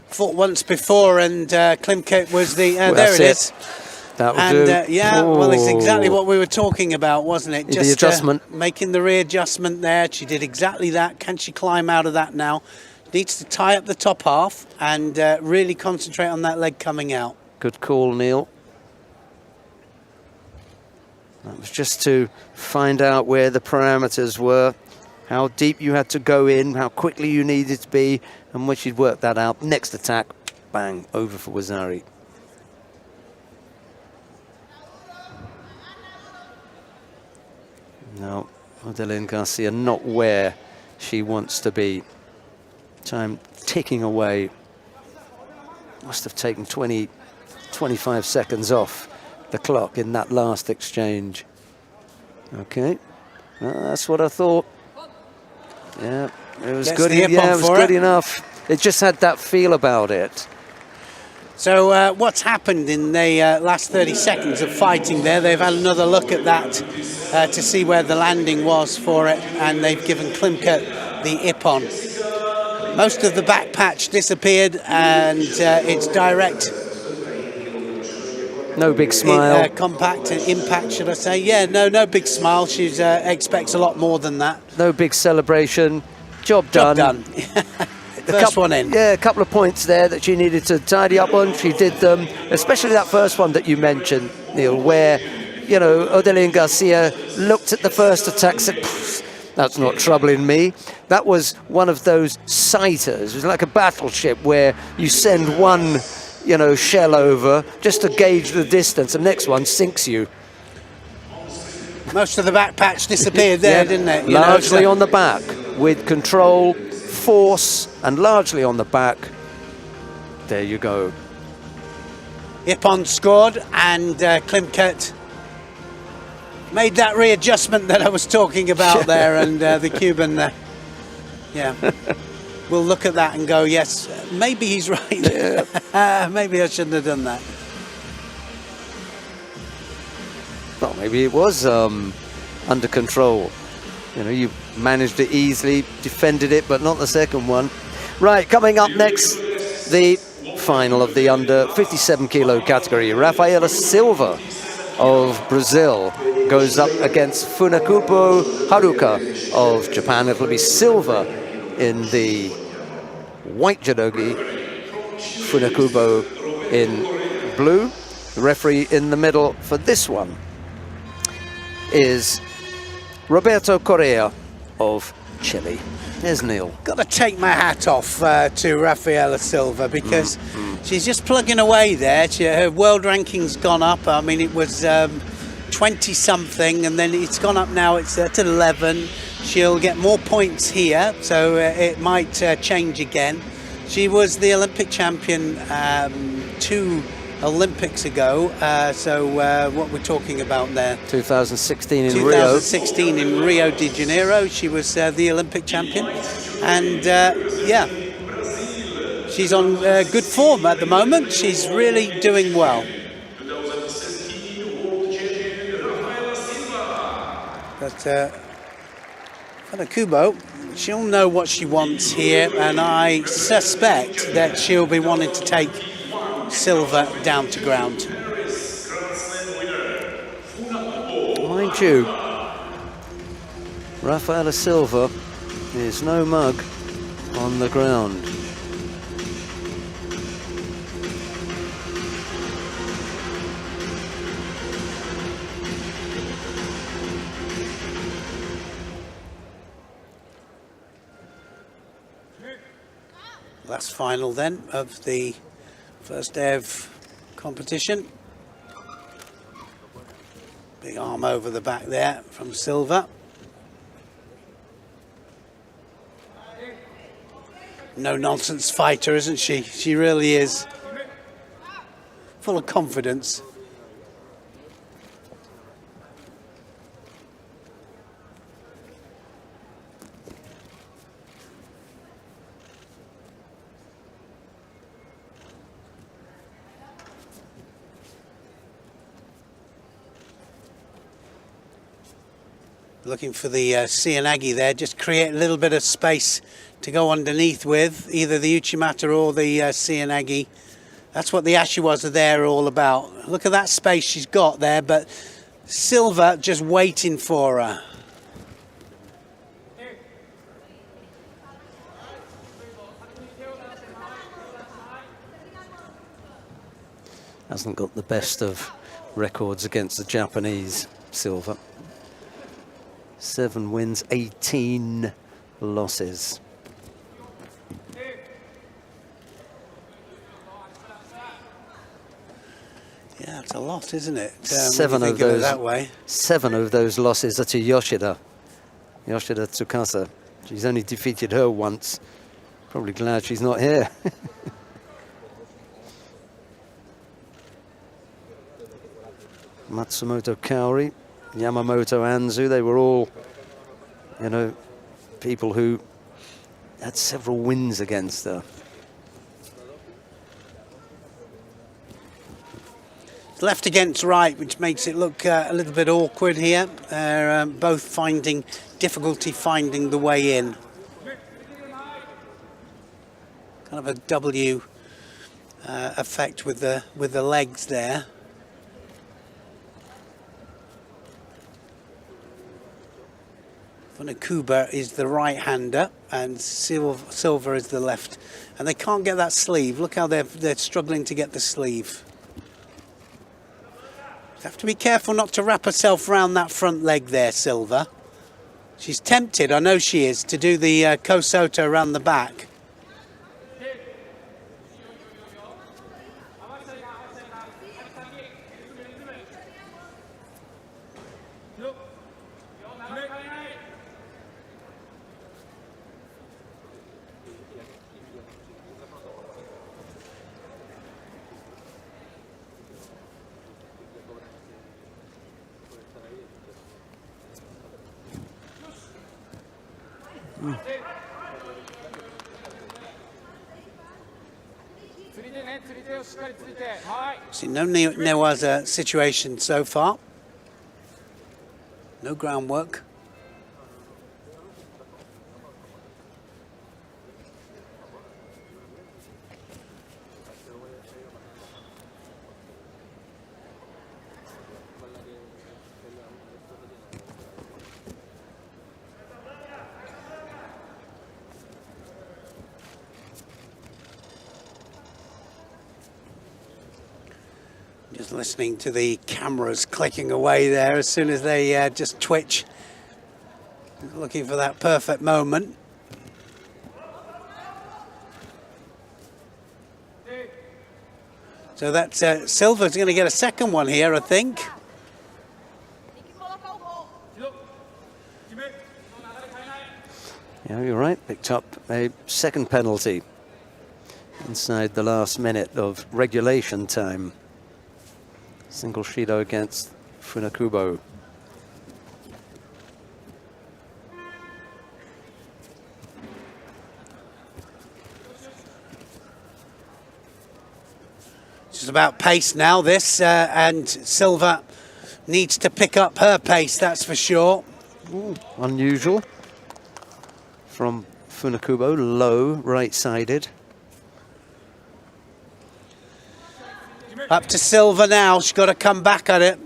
Fought once before, and Klimko was the. Well, there it is. That would And do. yeah, well, it's exactly what we were talking about, wasn't it? The adjustment. Making the readjustment there. She did exactly that. Can she climb out of that now? Needs to tie up the top half and really concentrate on that leg coming out. Good call, Neil. That was just to find out where the parameters were, how deep you had to go in, how quickly you needed to be, and when she'd worked that out, next attack, bang, over for Wazari. No, Odelin Garcia not where she wants to be. Time ticking away. Must have taken 20, 25 seconds off the clock in that last exchange. Okay, that's what I thought. Yeah, it was good. Yeah, it was good enough. It just had that feel about it. So what's happened in the last 30 seconds of fighting there? They've had another look at that to see where the landing was for it, and they've given Klimke the ippon. Most of the back patch disappeared, and it's direct. No big smile. Compact impact, should I say? Yeah, no big smile. She expects a lot more than that. No big celebration. Job done. First one in. Yeah, a couple of points there that she needed to tidy up on. She did them, especially that first one that you mentioned, Neil, where, you know, Odelin Garcia looked at the first attack, said, that's not troubling me. That was one of those sighters. It was like a battleship where you send one, you know, shell over just to gauge the distance. The next one sinks you. Most of the back patch disappeared there, didn't it? Largely on the back, with control, force, and largely on the back. There you go. Ippon scored, and Klimke made that readjustment that I was talking about there, and the Cuban, will look at that and go, yes, maybe he's right. Yeah. Maybe I shouldn't have done that. Well, maybe it was under control. You know, you managed it easily, defended it, but not the second one. Right, coming up next, the final of the under 57 kilo category. Rafaela Silva of Brazil goes up against Funakubo Haruka of Japan. It'll be Silva in the white judogi, Funakubo in blue. The referee in the middle for this one is Roberto Correa of Chile. There's Neil. Got to take my hat off to Rafaela Silva because she's just plugging away there. Her world ranking's gone up. I mean, it was 20-something, and then it's gone up now. It's at 11. She'll get more points here, so it might change again. She was the Olympic champion 2 Olympics ago, so what we're talking about there? 2016 in 2016 in Rio de Janeiro, she was the Olympic champion, and yeah, she's on good form at the moment. She's really doing well. But Funakubo, she'll know what she wants here, and I suspect that she'll be wanting to take Silva down to ground. Mind you, Rafaela Silva is no mug on the ground. Last final then of the first day of competition. Big arm over the back there from Silva. No nonsense fighter, isn't she? She really is. Full of confidence. Looking for the Sianagi there, just create a little bit of space to go underneath with, either the Uchimata or the Sianagi. That's what the Ashiwaza there are all about. Look at that space she's got there, but Silva just waiting for her. Hasn't got the best of records against the Japanese, Silva. 7 wins, 18 losses. Yeah, it's a lot, isn't it? Seven when you of think those. of it that way. 7 of those losses are to Yoshida Tsukasa. She's only defeated her once. Probably glad she's not here. Matsumoto Kaori, Yamamoto Anzu, they were all, you know, people who had several wins against her. Left against right, which makes it look a little bit awkward here. They're both finding difficulty finding the way in. Kind of a W effect with the legs there. Funakuba is the right-hander and Silva is the left, and they can't get that sleeve. Look how they're struggling to get the sleeve. Have to be careful not to wrap herself around that front leg there, Silva. She's tempted, I know she is, to do the Kosoto around the back. See, no Newaza situation so far. No groundwork. Just listening to the cameras clicking away there as soon as they just twitch. Looking for that perfect moment. So that's Silva's going to get a second one here, I think. Yeah, you're right. Picked up a second penalty inside the last minute of regulation time. Single Shido against Funakubo. It's about pace now, this, and Silva needs to pick up her pace, that's for sure. Ooh, unusual from Funakubo, low, right-sided. Up to Silva now, she's got to come back at it.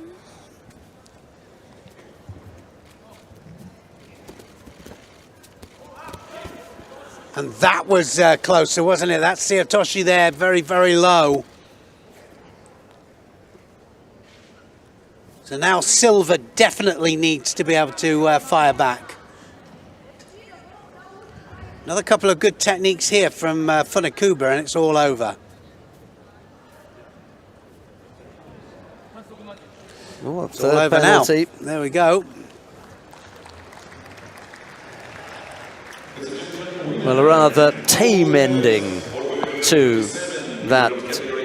And that was closer, wasn't it? That's Tsuyotoshi there, very, very low. So now silver definitely needs to be able to fire back. Another couple of good techniques here from Funakuba, and it's all over. Oh, It's all over penalty. now. There we go. Well, a rather tame ending to that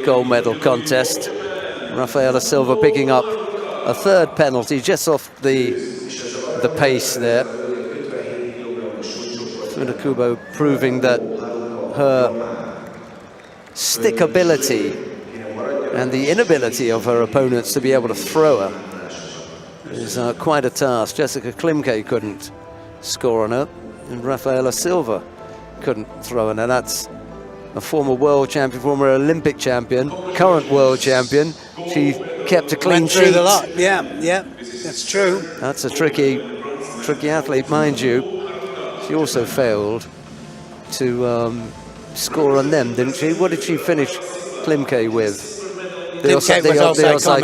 gold medal contest. Rafaela Silva picking up a third penalty just off the pace there. Funakuba proving that her stickability and the inability of her opponents to be able to throw her is quite a task. Jessica Klimke couldn't score on her, and Rafaela Silva couldn't throw on her. That's a former world champion, former Olympic champion, current world champion. She kept a clean sheet. The lot. Yeah, that's true. That's a tricky athlete, mind you. She also failed to score on them, didn't she? What did she finish Klimke with? The Osai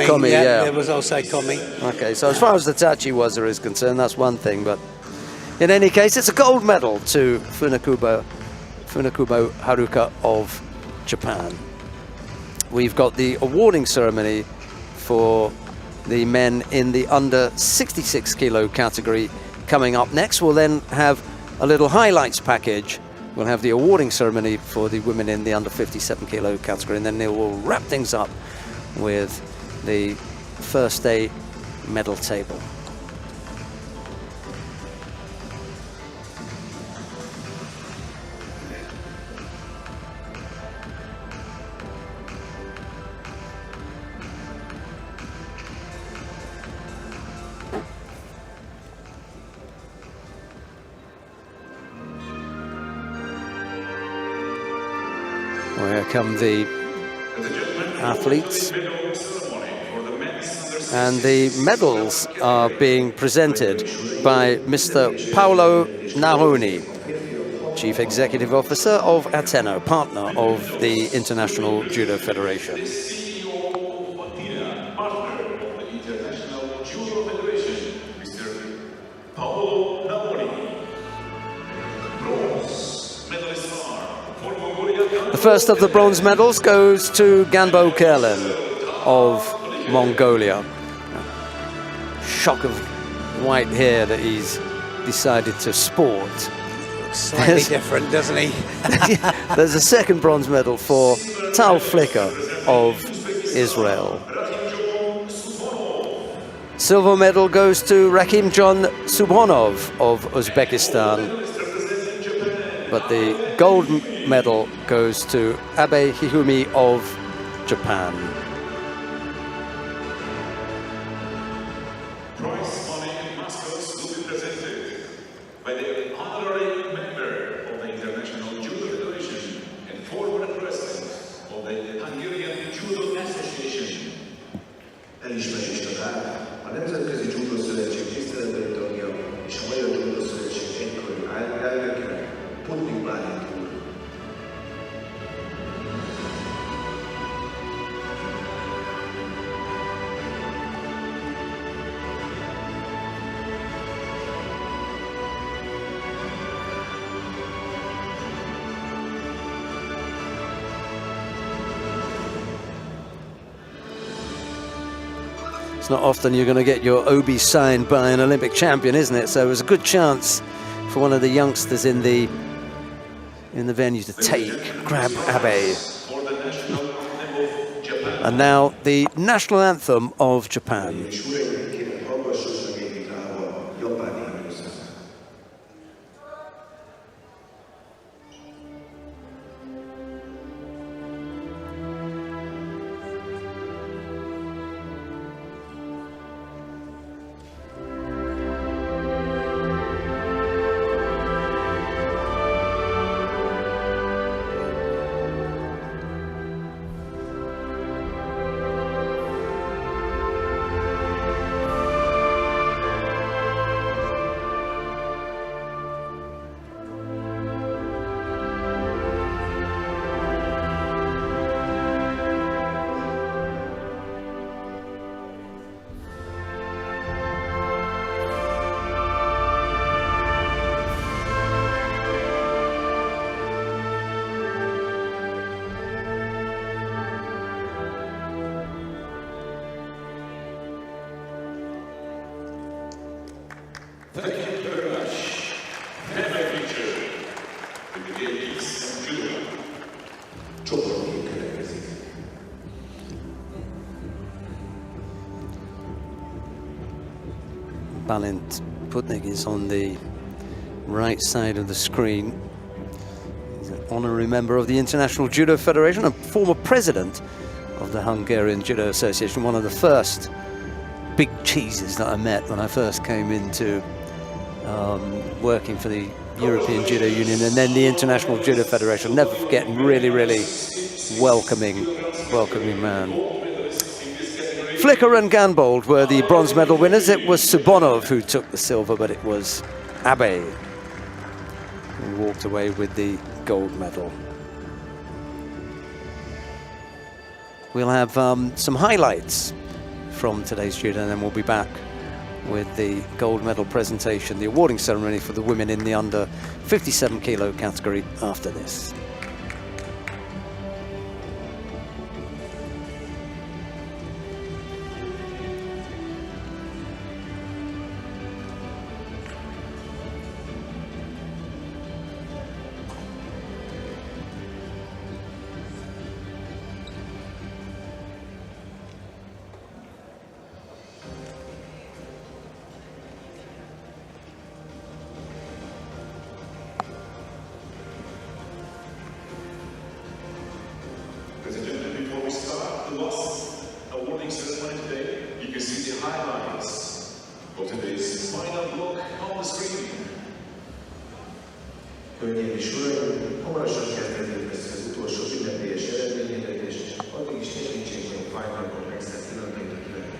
Komi, yeah. It was Osai Komi. Okay, so as far as the Tachi Waza is concerned, that's one thing, but in any case, it's a gold medal to Funakuba Haruka of Japan. We've got the awarding ceremony for the men in the under 66 kilo category coming up next. We'll then have a little highlights package. We'll have the awarding ceremony for the women in the under 57 kilo category, and then they will wrap things up with the first day medal table. Here come the athletes, and the medals are being presented by Mr. Paolo Naroni, Chief Executive Officer of Ateno, partner of the International Judo Federation. Partner of the International Judo Federation, Mr. Paolo Naroni. Bronze medalist for Mongolia. The first of the bronze medals goes to Ganbo Kerlen of Mongolia. Shock of white hair that he's decided to sport. Slightly different, doesn't he? There's a second bronze medal for Tal Flicker of Israel. Silver medal goes to Rakim John Subhonov of Uzbekistan. But the gold medal goes to Abe Hihumi of Japan. Prize money and mascots will be presented by the honorary member of the International Judo Federation and former president of the Hungarian Judo Association. Elismerést adták a Nemzetközi Judo Szövetség tiszteletbeli tagja és a Magyar Judo Szövetség egykori elnöke, Putnik Bálint úr. It's not often you're going to get your obi signed by an Olympic champion, isn't it? So it was a good chance for one of the youngsters in the venue to grab Abe. And now the national anthem of Japan. Thank you very much. Have a picture with the Cadets and Judo. Csoportként következik. Balint Putnik is on the right side of the screen. He's an honorary member of the International Judo Federation, a former president of the Hungarian Judo Association, one of the first big cheeses that I met when I first came into working for the European Judo Union and then the International Judo Federation. Never forgetting, really, really welcoming man. Flicker and Ganbold were the bronze medal winners. It was Subonov who took the silver, but it was Abe who walked away with the gold medal. We'll have some highlights from today's judo, and then we'll be back with the gold medal presentation, the awarding ceremony for the women in the under 57 kilo category after this. Ladies and gentlemen, before we start the last awarding ceremony today, you can see the highlights of today's final block on the screen. Hölgyeim és uraim, hamarosan kezdődik össze az utolsó ünnepélyes eredményhirdetést, addig is tekintsék meg a fájlalból megszert pillanatként a kivetítőt.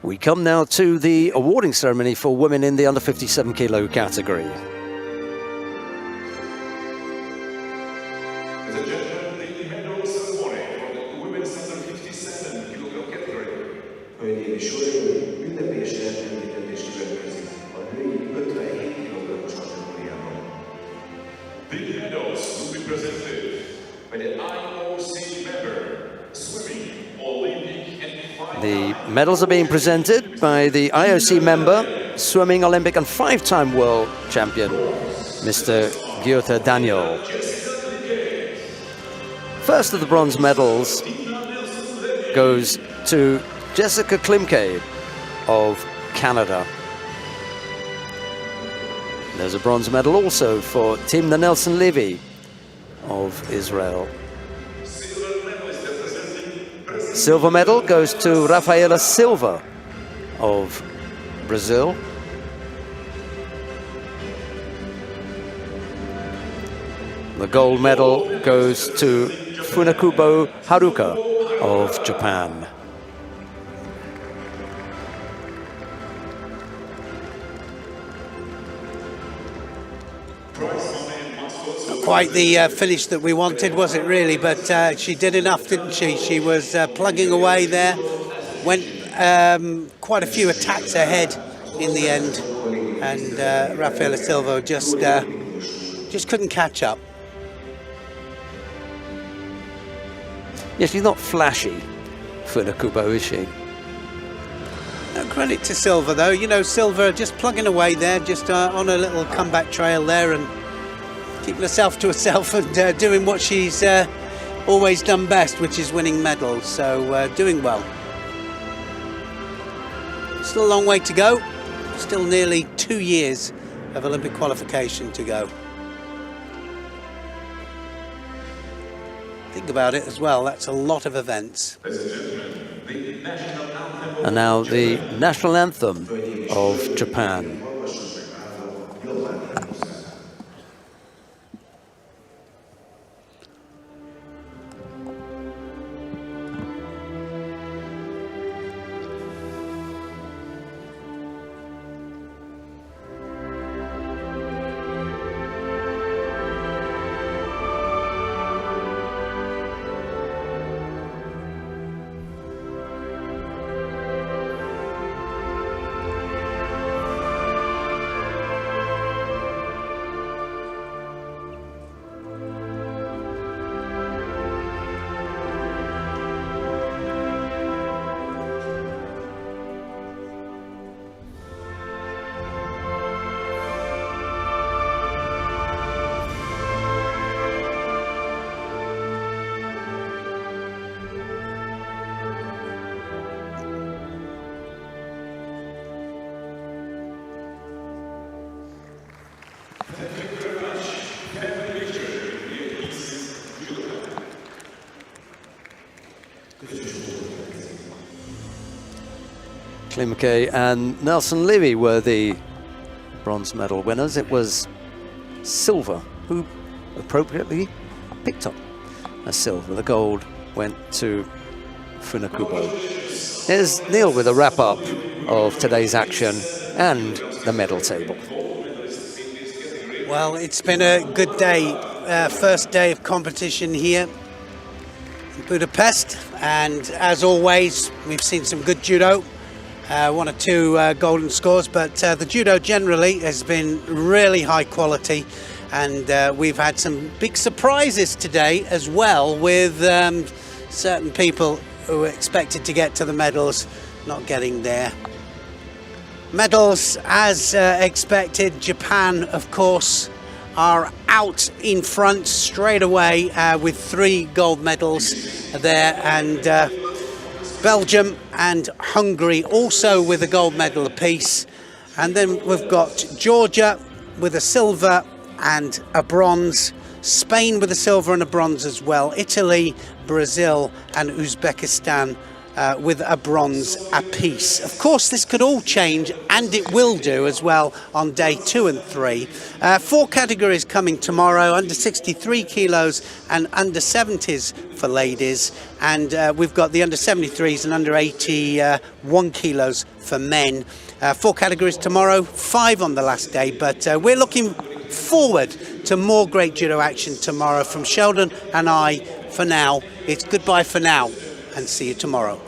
We come now to the awarding ceremony for women in the under 57 kilo category. Ladies and gentlemen, the medal ceremony for the women's under 57 kilogram category. Hölgyeim és uraim, ünnepélyes eredményhirdetés következik a női 57 kg-os kategóriában. The medals will be presented by the IOC member, swimming, Olympic and The medals are being presented by the IOC member, swimming Olympic and five-time world champion, Mr. György Daniel. First of the bronze medals goes to Jessica Klimke of Canada. There's a bronze medal also for Timna Nelson-Levy of Israel. Silver medal goes to Rafaela Silva of Brazil. The gold medal goes to Funakubo Haruka of Japan. Quite the finish that we wanted, was it really? But she did enough, didn't she? She was plugging away there, went quite a few attacks ahead in the end, and Rafaela Silva just couldn't catch up. Yeah, she's not flashy, Funakubo, is she? No credit to Silva, though. You know, Silva just plugging away there, just on a little comeback trail there, and keeping herself to herself and doing what she's always done best, which is winning medals. So doing well. Still a long way to go. Still nearly 2 years of Olympic qualification to go. Think about it as well, that's a lot of events. And now the national anthem of Japan. Klimke and Nelson Levy were the bronze medal winners. It was silver who appropriately picked up a silver. The gold went to Funakubo. Here's Neil with a wrap-up of today's action and the medal table. Well, it's been a good day. First day of competition here in Budapest, and as always, we've seen some good judo. 1 or 2 golden scores, but the judo generally has been really high quality, and we've had some big surprises today as well, with certain people who were expected to get to the medals not getting there. Medals as expected. Japan, of course, are out in front straight away with 3 gold medals there, and Belgium and Hungary also with a gold medal apiece. And then we've got Georgia with a silver and a bronze, Spain with a silver and a bronze as well, Italy, Brazil and Uzbekistan with a bronze apiece. Of course, this could all change, and it will do as well on day 2 and 3. 4 categories coming tomorrow: under 63 kilos and under 70s for ladies, and we've got the under 73s and under 81 kilos for men. 4 categories tomorrow, 5 on the last day, but we're looking forward to more great judo action tomorrow from Sheldon and I. For now, it's goodbye for now, and see you tomorrow.